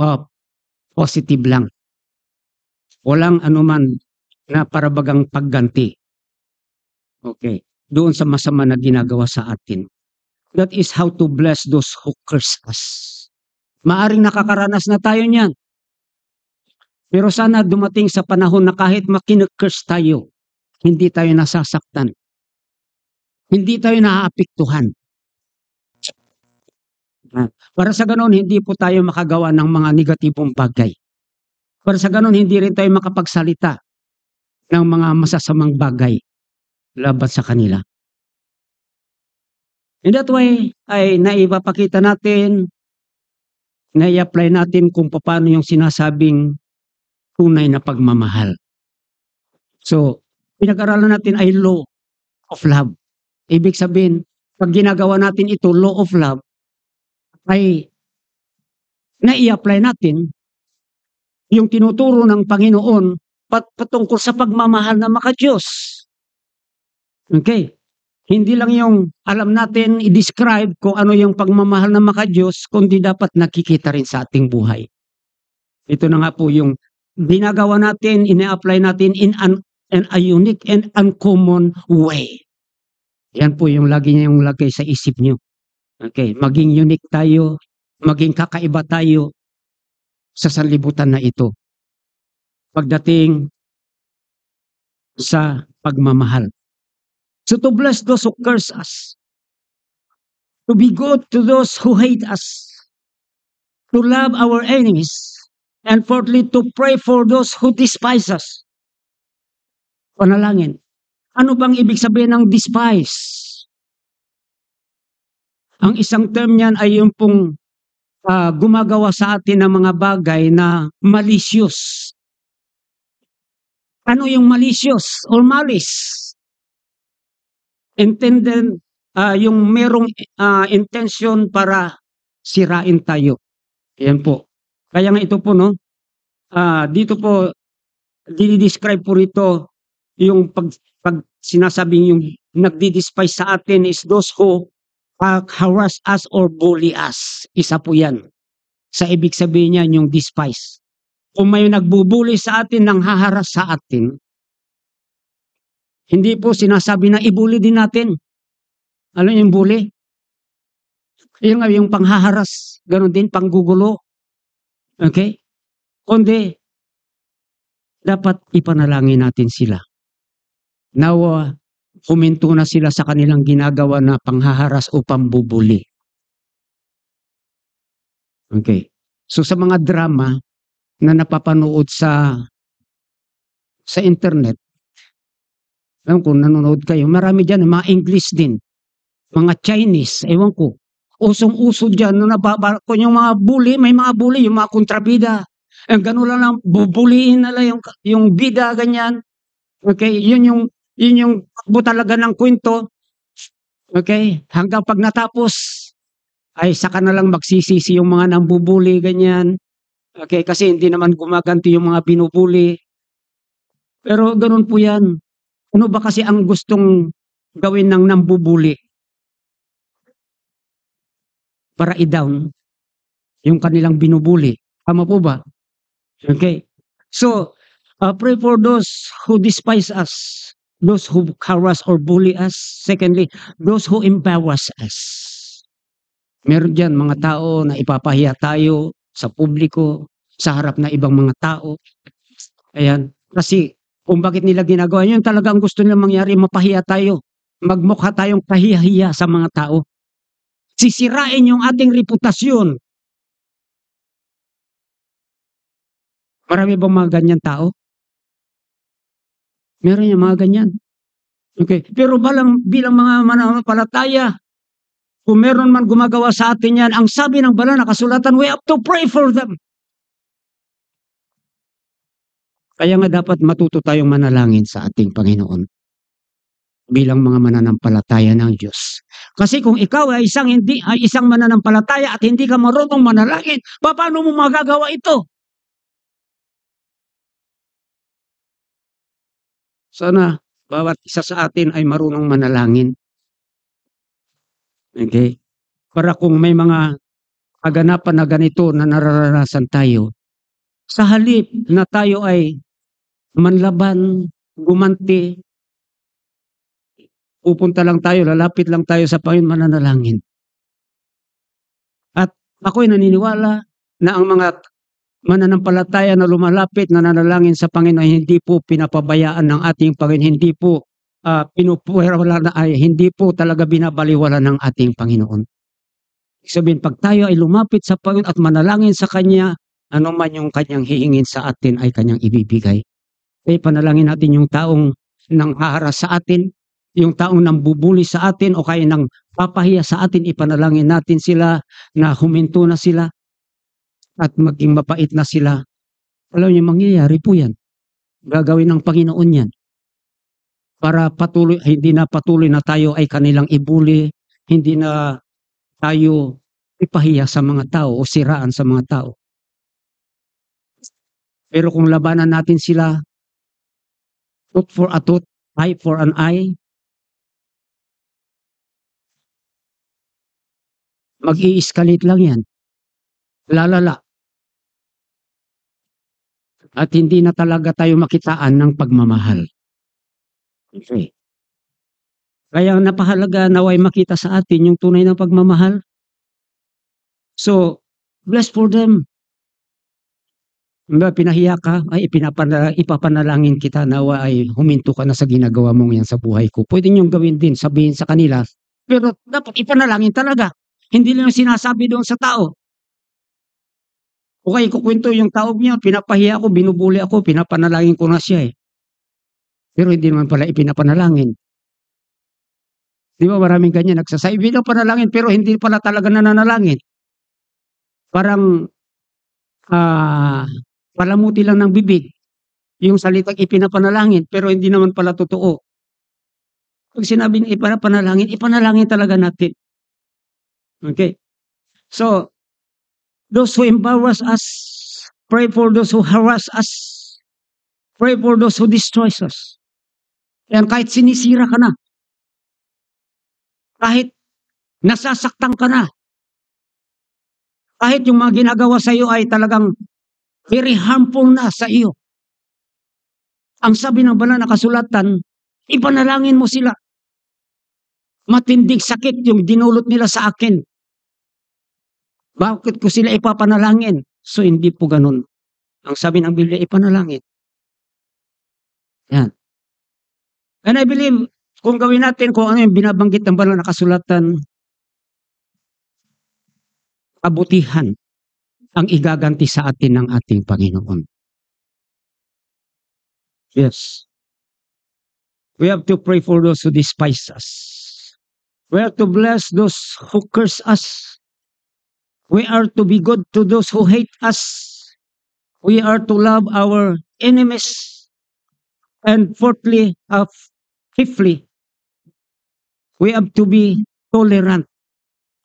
lang. Walang anuman na parabagang pagganti. Okay. Doon sa masama na ginagawa sa atin. That is how to bless those who curse us. Maaring nakakaranas na tayo niyan. Pero sana dumating sa panahon na kahit makinag-curse tayo, hindi tayo nasasaktan. Hindi tayo naaapektuhan. Para sa ganon, hindi po tayo makagawa ng mga negatibong bagay. Para sa ganon, hindi rin tayo makapagsalita ng mga masasamang bagay laban sa kanila. In that way, ay naipapakita natin, nai-apply natin kung paano yung sinasabing tunay na pagmamahal. So, pinag-aralan natin ay law of love. Ibig sabihin, pag ginagawa natin ito, law of love, ay nai-apply natin yung tinuturo ng Panginoon patungkol sa pagmamahal na maka-Diyos. Okay. Hindi lang yung alam natin i-describe kung ano yung pagmamahal na maka-Diyos, kundi dapat nakikita rin sa ating buhay. Ito na nga po yung ginagawa natin, ina-apply natin in a unique and uncommon way. Yan po yung lagi niya yung lagay sa isip niyo. Okay, maging unique tayo, maging kakaiba tayo sa sanlibutan na ito. Pagdating sa pagmamahal. So to bless those who curse us, to be good to those who hate us, to love our enemies, and fourthly, to pray for those who despise us. Panalangin. Ano bang ibig sabihin ng despise? Ang isang term niyan ay yung pong gumagawa sa atin ng mga bagay na malicious. Ano yung malicious or malice? Intended, yung merong intention para sirain tayo. Ayan po. Kaya nga ito po, no? Dito po, dinidescribe po rito Yung pag sinasabing yung nagdi-despise sa atin is those who harass us or bully us. Isa po yan. Sa ibig sabihin niyan yung despise. Kung may nagbubuli sa atin, nang haharas sa atin, hindi po sinasabi na ibuli din natin. Ano yung bully? Yung nga yung panghaharas, gano'n din, panggugulo. Okay? Kundi, dapat ipanalangin natin sila. Nawa, huminto na sila sa kanilang ginagawa na panghaharas o pambubuli. Okay. So sa mga drama na napapanood sa internet, alam ko nanonood kayo, marami dyan, mga English din, mga Chinese, ewan ko, usong-uso dyan, kung yung mga bully, may mga bully, yung mga kontrabida, gano'n lang, bubuliin nila yung bida, ganyan. Okay, yun yung takbo talaga ng kwento. Okay, hanggang pag natapos, ay saka na lang magsisisi yung mga nambubuli, ganyan. Okay, kasi hindi naman gumaganti yung mga binubuli. Pero ganun po yan. Ano ba kasi ang gustong gawin ng nambubuli? Para i-down yung kanilang binubuli. Tama po ba? Okay. So, pray for those who despise us, those who harass or bully us. Secondly, those who embarrass us. Meron dyan mga tao na ipapahiya tayo sa publiko, sa harap na ibang mga tao. Ayan. Kasi kung bakit nila ginagawa yun, talagang gusto nila mangyari, mapahiya tayo. Magmukha tayong kahiya-hiya sa mga tao. Sisirain yung ating reputasyon. Marami bang mga ganyan tao? Meron yung mga ganyan. Okay. Pero bilang mga mananampalataya, kung meron man gumagawa sa atin yan, ang sabi ng banal na kasulatan, we have to pray for them. Kaya nga dapat matuto tayong manalangin sa ating Panginoon bilang mga mananampalataya ng Diyos. Kasi kung ikaw ay isang mananampalataya at hindi ka marunong manalangin, paano mo magagawa ito? Sana bawat isa sa atin ay marunong manalangin. Okay? Para kung may mga kaganapan na ganito na nararanasan tayo, sa halip na tayo ay manlaban, gumanti, pupunta lang tayo, lalapit lang tayo sa Panginoon, mananalangin. At ako'y naniniwala na ang mga mananampalataya na lumalapit, nananalangin sa Panginoon, hindi po pinapabayaan ng ating Panginoon, hindi po hindi po talaga binabaliwala ng ating Panginoon. Sabihin, pag tayo ay lumapit sa Panginoon at manalangin sa Kanya, ano man yung Kanyang hihingin sa atin ay Kanyang ibibigay. Kaya panalangin natin yung taong nang haharas sa atin, yung taong nang bubuli sa atin o kaya nang papahiya sa atin, ipanalangin natin sila na huminto na sila at maging mapait na sila. Alam niyo, mangyayari po yan. Gagawin ng Panginoon yan. Para hindi na patuloy na tayo ay kanilang ibuli, hindi na tayo ipahiya sa mga tao o siraan sa mga tao. Pero kung labanan natin sila, tooth for a tooth, eye for an eye, mag-i-escalate lang yan. Lalala. At hindi na talaga tayo makitaan ng pagmamahal. Okay. Kaya napahalaga naway makita sa atin yung tunay ng pagmamahal. So, bless for them. Pinahiya ka, ay ipapanalangin kita nawa ay huminto ka na sa ginagawa mong yan sa buhay ko. Pwede niyong gawin din, sabihin sa kanila. Pero dapat ipanalangin talaga. Hindi lang sinasabi doon sa tao. Okay, kukwento yung tao niya, pinapahiya ako, binubuli ako, pinapanalangin ko na siya eh. Pero hindi naman pala ipinapanalangin. Di ba maraming ganyan, nagsasabi ng panalangin pero hindi pala talaga nananalangin. Parang palamuti lang ng bibig yung salitang ipinapanalangin pero hindi naman pala totoo. Pag sinabing ipanalangin talaga natin. Okay? So, those who embarrass us, pray for those who harass us, pray for those who destroy us. Yan, kahit sinisira ka na, kahit nasasaktan ka na, kahit yung mga ginagawa sa iyo ay talagang very harmful na sa iyo. Ang sabi ng banal na kasulatan, ipanalangin mo sila. Matinding sakit yung dinulot nila sa akin. Bakit ko sila ipapanalangin? So hindi po ganun. Ang sabi ng Biblia, ipanalangin. Yan. And I believe, kung gawin natin kung ano yung binabanggit ng banal na kasulatan, kabutihan ang igaganti sa atin ng ating Panginoon. Yes. We have to pray for those who despise us. We have to bless those who curse us. We are to be good to those who hate us. We are to love our enemies. And fifthly, we have to be tolerant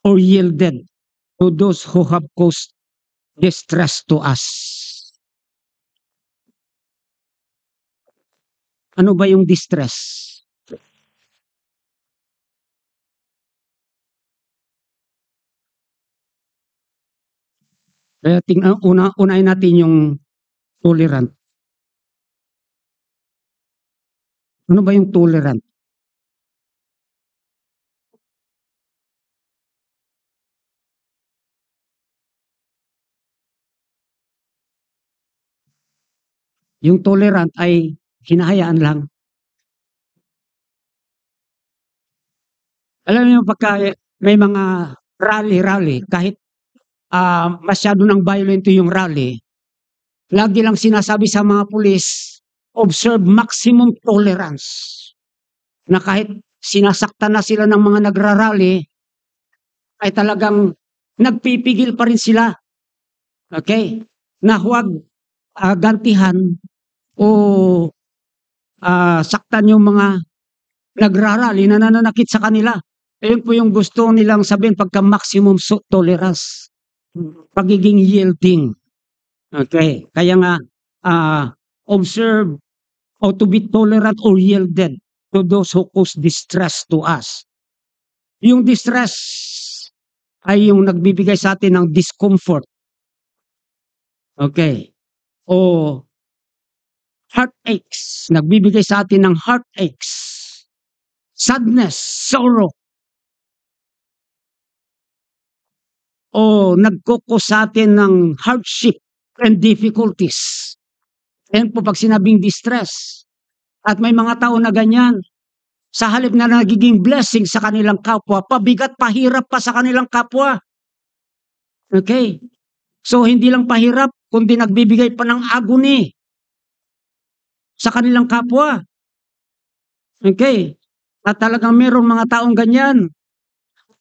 or yielded to those who have caused distress to us. Ano ba yung distress? Kaya unahin natin yung tolerant. Ano ba yung tolerant? Yung tolerant ay hinahayaan lang. Alam niyo, pagka may mga rally, kahit masyado ng violent yung rally, lagi lang sinasabi sa mga pulis, observe maximum tolerance. Na kahit sinasaktan na sila ng mga nagrarally, ay talagang nagpipigil pa rin sila. Okay? Na huwag gantihan o saktan yung mga nagrarally na nananakit sa kanila. Ayun po yung gusto nilang sabihin pagka maximum tolerance. Pagiging yielding. Okay. Kaya nga, observe or to be tolerant or yielded to those who cause distress to us. Yung distress ay yung nagbibigay sa atin ng discomfort. Okay. O heartaches. Nagbibigay sa atin ng heartaches. Sadness, sorrow. O nagkukos sa atin ng hardship and difficulties. Yan po pag sinabing distress. At may mga tao na ganyan. Sa halip na nagiging blessing sa kanilang kapwa, pabigat, pahirap pa sa kanilang kapwa. Okay? So, hindi lang pahirap, kundi nagbibigay pa ng agony sa kanilang kapwa. Okay? At talagang meron mga taong ganyan.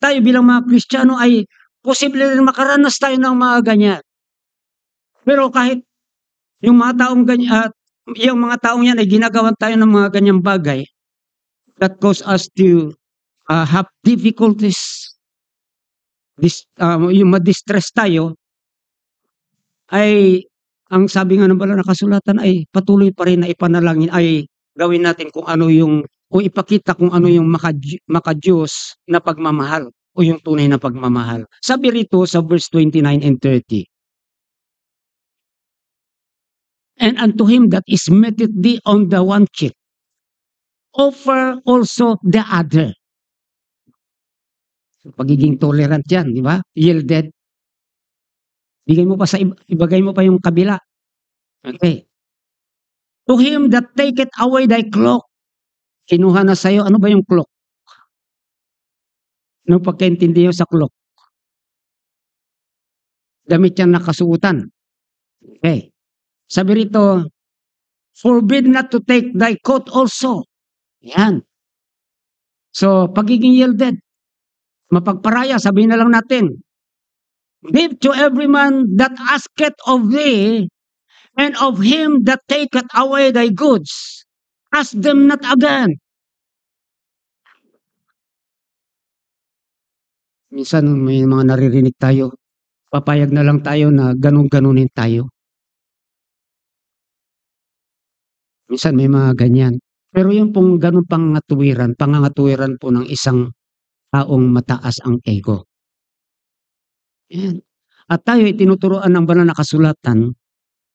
Tayo bilang mga Kristiyano ay posible rin makaranas tayo ng mga ganyan. Pero kahit yung mga taong ganyan, yung mga taong yan ay ginagawan tayo ng mga ganyang bagay that cause us to have difficulties, yung ma-distress tayo, ay ang sabi nga ng banal na kasulatan ay patuloy pa rin na ipanalangin, ay gawin natin kung ano yung, o ipakita kung ano yung maka-Diyos na pagmamahal o yung tunay na pagmamahal. Sabi rito sa verse 29 and 30, and unto him that is meted thee on the one cheek, offer also the other. So, pagiging tolerant yan, di ba? Yielded. Ibagay mo pa yung kabila. Okay. To him that taketh away thy cloak. Kinuha na sa'yo, ano ba yung cloak? Ano pagkaintindi sa cloak? Damit yan nakasuutan. Okay. Sabi rito, forbid not to take thy coat also. Yan. So, pagiging yielded, mapagparaya, sabihin na lang natin, give to every man that asketh of thee, and of him that taketh away thy goods, ask them not again. Minsan may mga naririnig tayo, papayag na lang tayo na ganun-ganunin tayo. Minsan may mga ganyan. Pero yung pong gano'n pangangatuwiran po ng isang taong mataas ang ego. Yan. At tayo ay tinuturuan ng banal na kasulatan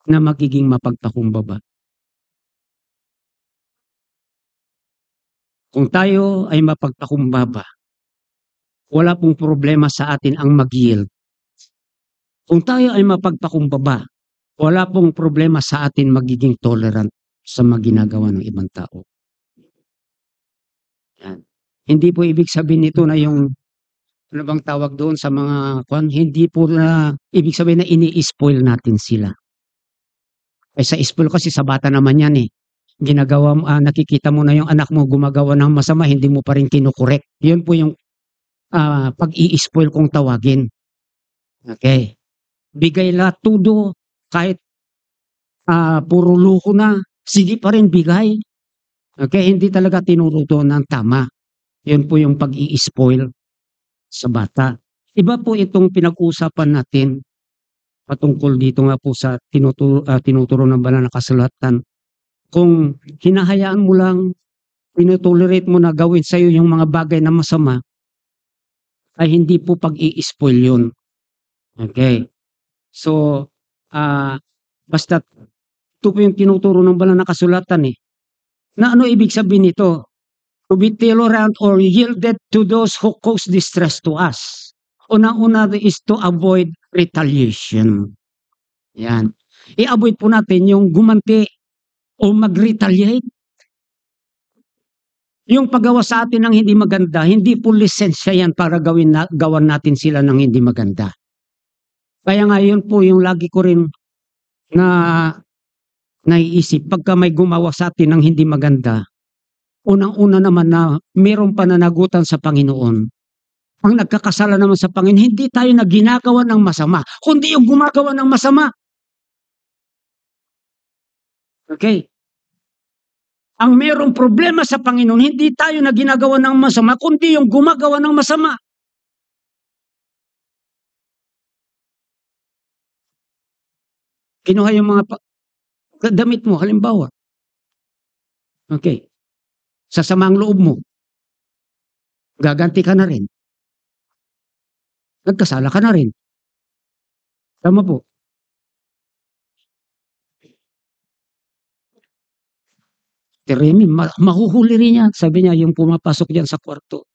na magiging mapagpakumbaba. Kung tayo ay mapagpakumbaba, wala pong problema sa atin ang mag-yield. Kung tayo ay mapagpakumbaba, wala pong problema sa atin magiging tolerant sa mga ginagawa ng ibang tao. Yan. Hindi po ibig sabihin nito na yung ano bang tawag doon sa mga hindi po na ibig sabihin na ini-spoil natin sila. Eh, sa spoil kasi sa bata naman yan eh. Nakikita mo na yung anak mo gumagawa ng masama, hindi mo pa rin kino-correct. Yun po yung pag-i-spoil kung tawagin. Okay. Bigay lahat tudo, kahit puro luho na, sige pa rin bigay. Okay, hindi talaga tinuturo ng tama. Yun po yung pag-i-spoil sa bata. Iba po itong pinag-usapan natin patungkol dito nga po sa tinuturo ng banal na kasulatan. Kung hinahayaan mo lang, tinotolerate mo na gawin sa'yo yung mga bagay na masama, ay hindi po pag-i-spoil yun. Okay. So, basta ito po yung tinuturo ng banal na kasulatan eh. Na ano ibig sabihin nito? To be tolerant or yielded to those who cause distress to us. Unang-una is to avoid retaliation. Yan. I-avoid po natin yung gumanti o mag-retaliate. Yung paggawa sa atin ng hindi maganda, hindi po lisensya yan para gawan natin sila ng hindi maganda. Kaya nga yun po yung lagi ko rin na naiisip, pagka may gumawa sa atin ng hindi maganda, unang-una naman na mayroong pananagutan sa Panginoon. Ang nagkakasala naman sa Panginoon, hindi tayo na ginagawa ng masama, kundi yung gumagawa ng masama. Okay. Ang mayroong problema sa Panginoon, hindi tayo na ginagawa ng masama, kundi yung gumagawa ng masama. Kinuha yung mga damit mo, halimbawa. Okay. Sa samang loob mo, gaganti ka na rin. Nagkasala ka na rin. Tama po. Remy, mahuhuli rin yan. Sabi niya, yung pumapasok dyan sa kwarto.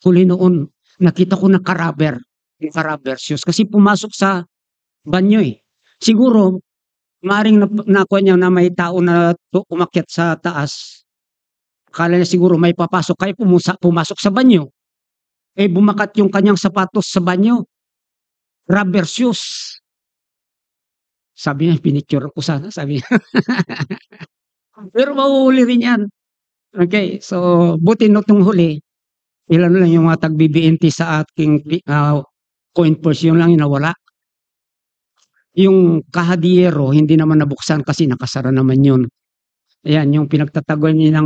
Huli noon, nakita ko na yung carabber shoes. Kasi pumasok sa banyo eh. Siguro, maring nakuha niya na may tao na umakyat sa taas. Akala niya siguro may papasok, kaya pumasok sa banyo. Eh, bumakat yung kanyang sapatos sa banyo. Rubber shoes. Sabi niya, pinicture ko sana. Sabi niya. Pero mahuhuli rin yan. Okay, so buti nung huli, ilan lang yung mga tag-BBNT sa aking coin purse, yun lang yung nawala. Yung kahadiyero, hindi naman nabuksan kasi nakasara naman yun. Ayan, yung pinagtatagal niya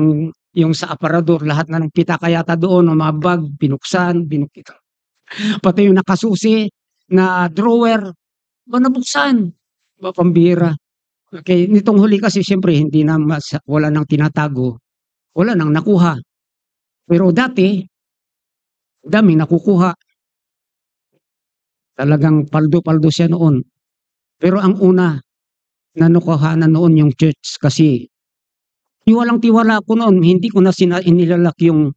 yung sa aparador, lahat na ng pitaka yata doon, mga bag, binuksan, pati yung nakasusi na drawer, nabuksan. Pambira. Okay, nitong huli kasi siyempre hindi na wala nang tinatago, wala nang nakuha. Pero dati, daming nakukuha. Talagang paldo-paldo siya noon. Pero ang una, nanukuhanan noon yung church kasi tiwalang-tiwala ko noon, hindi ko na inilalak yung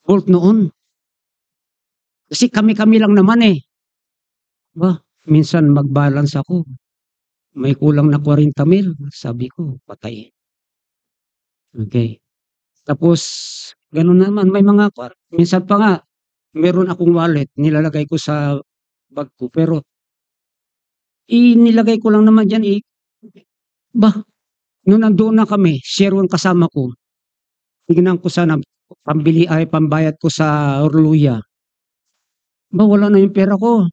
vault noon. Kasi kami-kami lang naman eh. Minsan mag-balance ako. May kulang na 40,000. Sabi ko, patay. Okay. Tapos, ganun naman, may mga, minsan pa nga, meron akong wallet, nilalagay ko sa bag ko, pero, nilagay ko lang naman dyan, nung nandoon na kami, share yung kasama ko, tignan ko sana, pambayad ko sa Orluya. Wala na yung pera ko.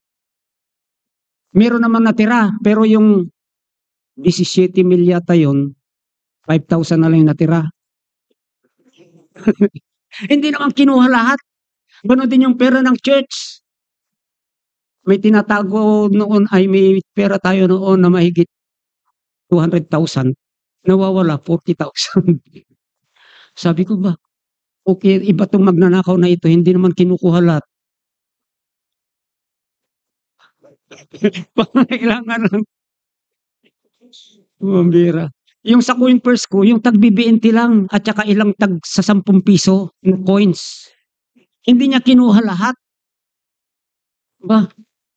Meron naman natira, pero yung 17,000 yata yun, 5,000 na lang yung natira. Hindi naman kinuha lahat. Gano'n din yung pera ng church. May tinatago noon, may pera tayo noon na mahigit 200,000. Nawawala 40,000. Sabi ko ba, okay, iba 'tong magnanakaw na ito, hindi naman kinukuha lahat. Pangangailangan lang, pambira. Yung sa coin purse ko, yung tag BBNT lang at saka ilang tag sa ₱10 na coins. Hindi niya kinuha lahat. Ba,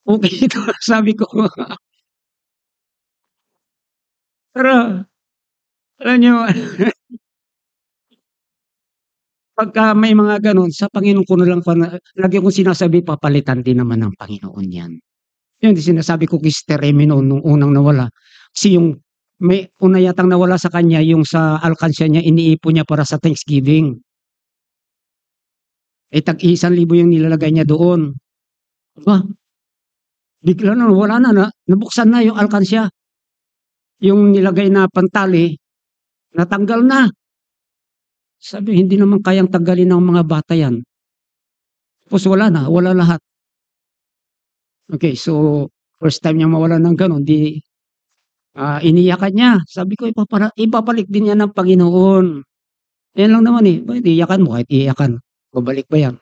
okey ito sabi ko. Pero alam niyo, pagka may mga gano'n, sa Panginoon ko na lang lagi kong sinasabi papalitan din naman ng Panginoon 'yan. 'Yun din sinasabi ko kay Sister Remy noon nung unang nawala. Kasi yung may una yatang nawala sa kanya yung sa alkansya niya iniipon niya para sa Thanksgiving. Eh, ₱1,000 yung nilalagay niya doon. Aba, bigla na wala na, nabuksan na yung alkansya. Yung nilagay na pantali, natanggal na. Sabi, hindi naman kayang tanggalin ng mga bata 'yan. Tapos wala na, wala lahat. Okay, so first time niyang mawalan ng gano'n 'di, iniyakan niya. Sabi ko ibabalik din 'yan ng Panginoon. Ayan lang naman, eh, bakit iyakan mo kahit iyakan, babalik ba 'yan?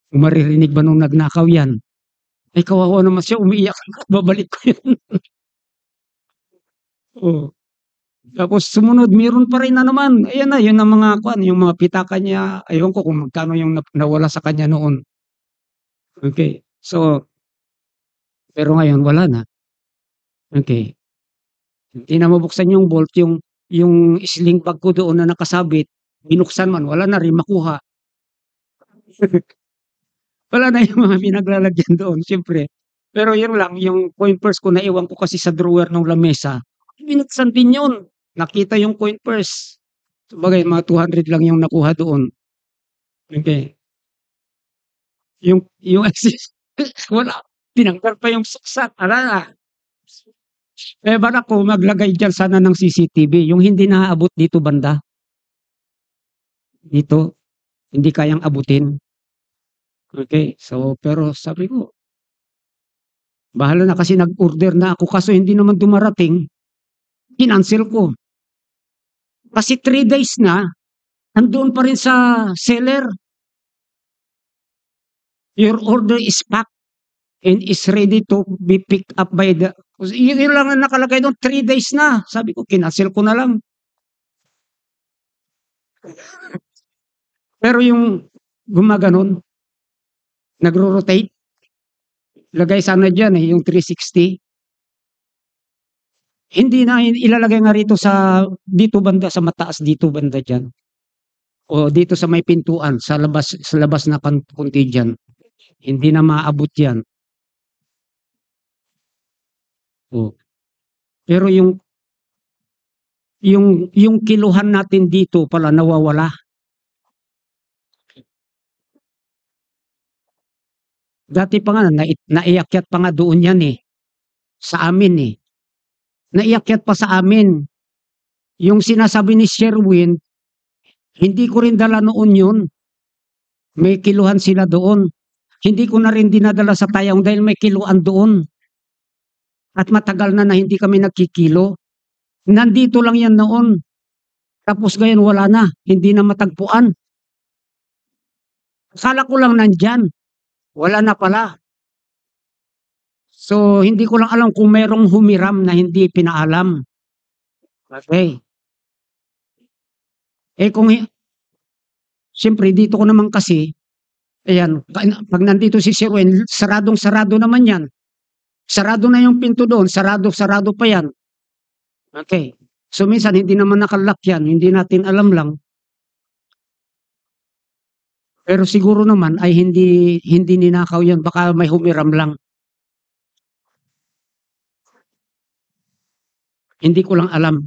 Kung maririnig ba nung nagnakaw 'yan? Eh, kawawa naman siya umiiyak babalik ko 'yan. Oh, tapos sumunod meron pa rin na naman, ayan na 'yun ang mga kuwan, yung mga pitaka niya, ewan ko kung magkano yung nawala sa kanya noon. Okay, so pero ngayon wala na, okey. Hindi na mabuksan yung bolt, yung sling bag ko doon na nakasabit, binuksan man wala na rin makuha. Wala na yung mga pinaglalagyan doon siyempre. Pero yun lang, yung coin purse ko naiwan ko kasi sa drawer nung lamesa, binuksan din yun, nakita yung coin purse. Sabagay mga 200 lang yung nakuha doon, okey. Yung access wala, tinanggal pa yung suksak, wala na. Eh, balak ko maglagay diyan sana ng CCTV, yung hindi naaabot dito banda, dito, hindi kayang abutin. Okey, so pero sabi ko, bahala na kasi nag-order na ako kaso hindi naman dumarating, kinansel ko. Kasi 3 days na, andoon pa rin sa seller, "Your order is packed and is ready to be picked up by the" yun lang ang nakalagay dun, 3 days na. Sabi ko kinansel ko na lang. Pero yung gumaganon, nagro-rotate, lagay sana diyan, eh, yung 360. Hindi na ilalagay nga rito sa dito banda sa mataas dito banda diyan, o dito sa may pintuan sa labas na konti diyan. Hindi na maaabot 'yan, oh. Pero yung kiluhan natin dito pala nawawala. Dati pa nga naiakyat pa nga doon 'yan, eh, sa amin, eh. Naiakyat pa sa amin. Yung sinasabi ni Sherwin, hindi ko rin dala noon 'yun. May kiluhan sila doon. Hindi ko na rin dinadala sa Tayong dahil may kiluan doon at matagal na hindi kami nagkikilo. Nandito lang 'yan noon, tapos ngayon wala na, hindi na matagpuan. Akala ko lang nandiyan, wala na pala. So, hindi ko lang alam kung merong humiram na hindi pinaalam. Okey. Eh, kung siyempre dito ko naman kasi, ayan, 'pag nandito si Sherwin, saradong-sarado naman 'yan. Sarado na yung pinto doon, sarado-sarado pa 'yan. Okey. So, minsan hindi naman naka-lock 'yan, hindi natin alam lang. Pero siguro naman ay hindi hindi ninakaw 'yan, baka may humiram lang. Hindi ko lang alam.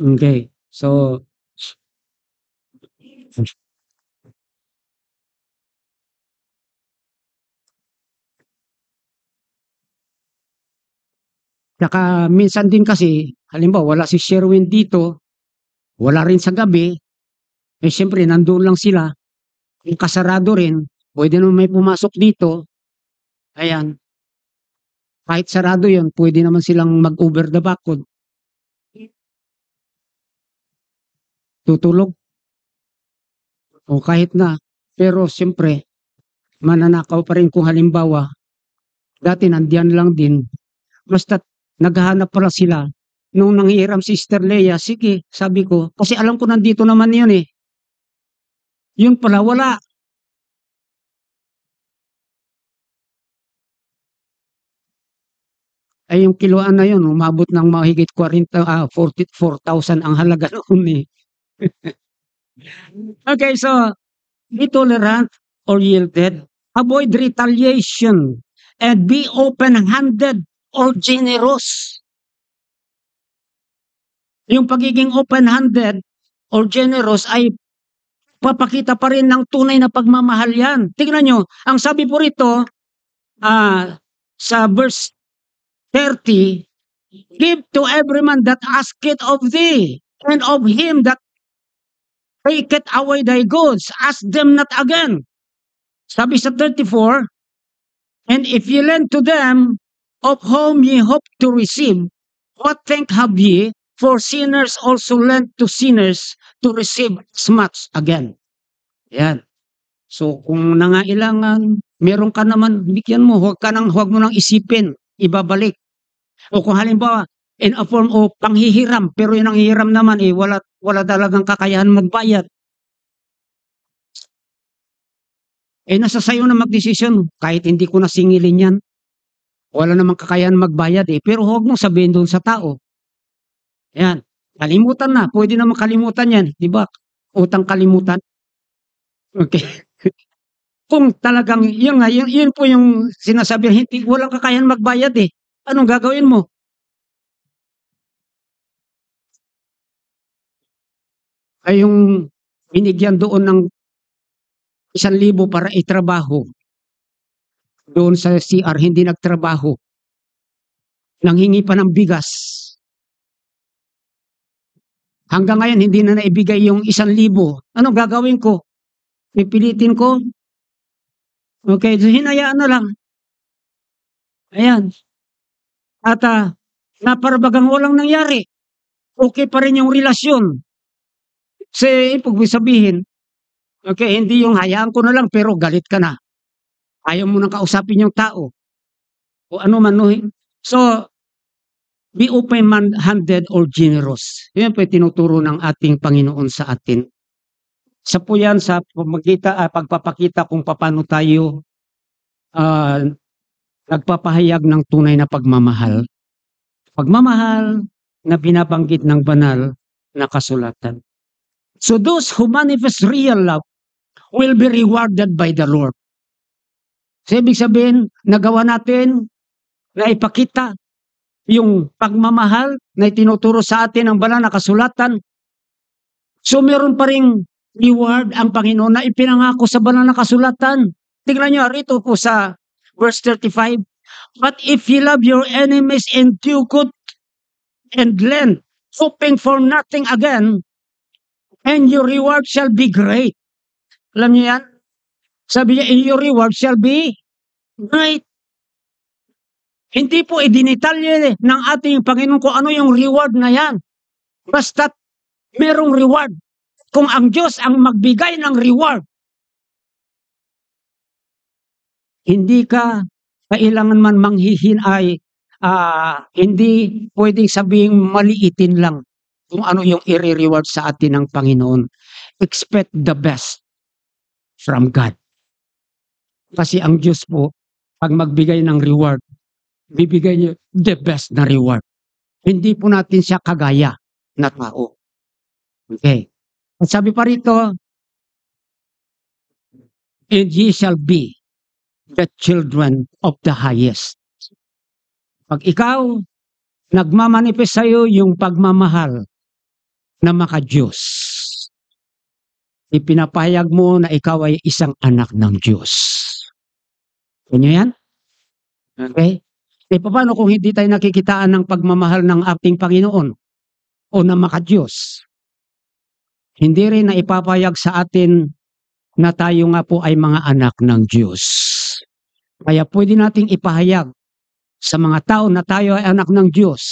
Okey. So, tsaka minsan din kasi, halimbawa wala si Sherwin dito, wala rin sa gabi, eh, siyempre nandoon lang sila, kung kasarado rin, puwede naman may pumasok dito, ayan. Kahit sarado 'yun, puwede naman silang mag-over the backhood. tutulog o kahit na. Pero siyempre, mananakaw pa rin kung halimbawa, dati nandiyan lang din, basta't naghahanap pala sila. Nung nanghihiram si Sister Leia, sige, sabi ko, kasi alam ko nandito naman yun eh. Yun pala, wala. Ay yung kiloan na yun, umabot ng mahigit 44,000 ang halaga noon eh. Okay, so, be tolerant or yielded, avoid retaliation, and be open-handed or generous. Yung pagiging open-handed or generous ay papakita pa rin ng tunay na pagmamahal yan. Tingnan nyo, ang sabi po rito, sa verse 30, give to every man that asketh of thee, and of him that taketh away thy goods, ask them not again. Sabi sa 34, and if ye lend to them, of whom ye hope to receive, what thank have ye? For sinners also lend to sinners to receive as much again. Yan. So kung nangailangan, meron ka naman, bigyan mo, huwag mo nang isipin, ibabalik. O kung halimbawa, in a form of panghihiram, pero yung nanghihiram naman, wala talagang kakayahan magbayad. Nasa sayo na magdesisyon, kahit hindi ko nasingilin yan. Wala namang kakayahan magbayad pero huwag mong sabihin doon sa tao. Yan, kalimutan na, pwede naman kalimutan yan, di ba? Utang kalimutan. Okay. Kung talagang, yun po yung sinasabi, hindi, walang kakayahan magbayad anong gagawin mo? Ay yung binigyan doon ng 1,000 para itrabaho. Doon sa CR, hindi nagtrabaho. Nanghingi pa ng bigas. Hanggang ngayon, hindi na naibigay yung 1,000. Anong gagawin ko? Pipilitin ko? Okay, so hinayaan na lang. Ayan. At naparabagang walang nangyari. Okay pa rin yung relasyon. Kasi ibig sabihin, okay, hindi yung hayaan ko na lang pero galit ka na. Ayaw mo nang kausapin yung tao. O ano man. So, be open-handed or generous. Yan po tinuturo ng ating Panginoon sa atin. Isa po yan sa pagpapakita kung paano tayo nagpapahayag ng tunay na pagmamahal. Pagmamahal na binabanggit ng banal na kasulatan. So those who manifest real love will be rewarded by the Lord. So ibig sabihin, nagawa natin na ipakita yung pagmamahal na itinuturo sa atin ng banal na kasulatan. So meron pa ring reward ang Panginoon na ipinangako sa banal na kasulatan. Tingnan nyo rito po sa verse 35. But if ye love your enemies and do good and lend, hoping for nothing again, and your reward shall be great. Alam niyo yan? Sabi niya, and your reward shall be great. Hindi po idinitalye ng ating Panginoon kung ano yung reward na yan. Basta't merong reward. Kung ang Diyos ang magbigay ng reward, hindi ka kailangan man manghihin ay hindi pwedeng sabing maliitin lang kung ano yung i-reward sa atin ng Panginoon. Expect the best from God. Kasi ang Diyos po, pag magbigay ng reward, bibigay niya the best na reward. Hindi po natin siya kagaya na tao. Okay. At sabi pa rito, and ye shall be the children of the highest. Pag ikaw, nagmamanifest sa'yo yung pagmamahal na maka-Diyos, ipinapahayag mo na ikaw ay isang anak ng Diyos. Kanya yan? Okay? Paano kung hindi tayo nakikitaan ng pagmamahal ng ating Panginoon o na maka-Diyos? Hindi rin na ipapayag sa atin na tayo nga po ay mga anak ng Diyos. Kaya pwede nating ipahayag sa mga tao na tayo ay anak ng Diyos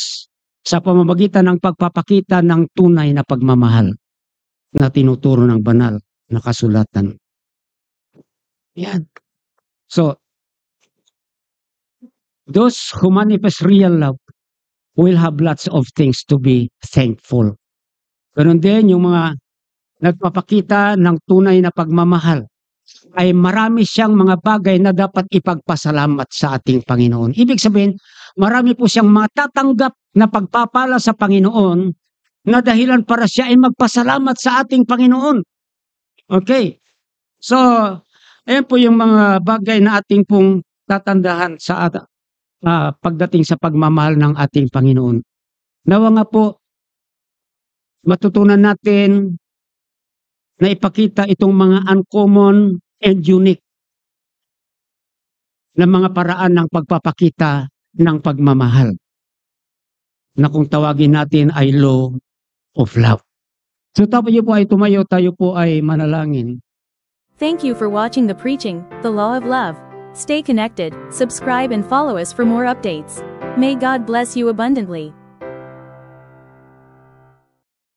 sa pamamagitan ng pagpapakita ng tunay na pagmamahal. na tinuturo ng banal na kasulatan. Yan. So, those who manifest real love will have lots of things to be thankful. Ganon din yung mga nagpapakita ng tunay na pagmamahal ay marami siyang mga bagay na dapat ipagpasalamat sa ating Panginoon. Ibig sabihin, marami po siyang matatanggap na pagpapala sa Panginoon na dahilan para siya ay magpasalamat sa ating Panginoon. Okay. So, ayan po yung mga bagay na ating pong tatandahan sa pagdating sa pagmamahal ng ating Panginoon. Nawa nga po, matutunan natin na ipakita itong mga uncommon and unique na mga paraan ng pagpapakita ng pagmamahal na kung tawagin natin ay law of love. So tayo po ay tumayo, tayo po ay manalangin. Thank you for watching the preaching, The Law of Love. Stay connected, subscribe and follow us for more updates. May God bless you abundantly.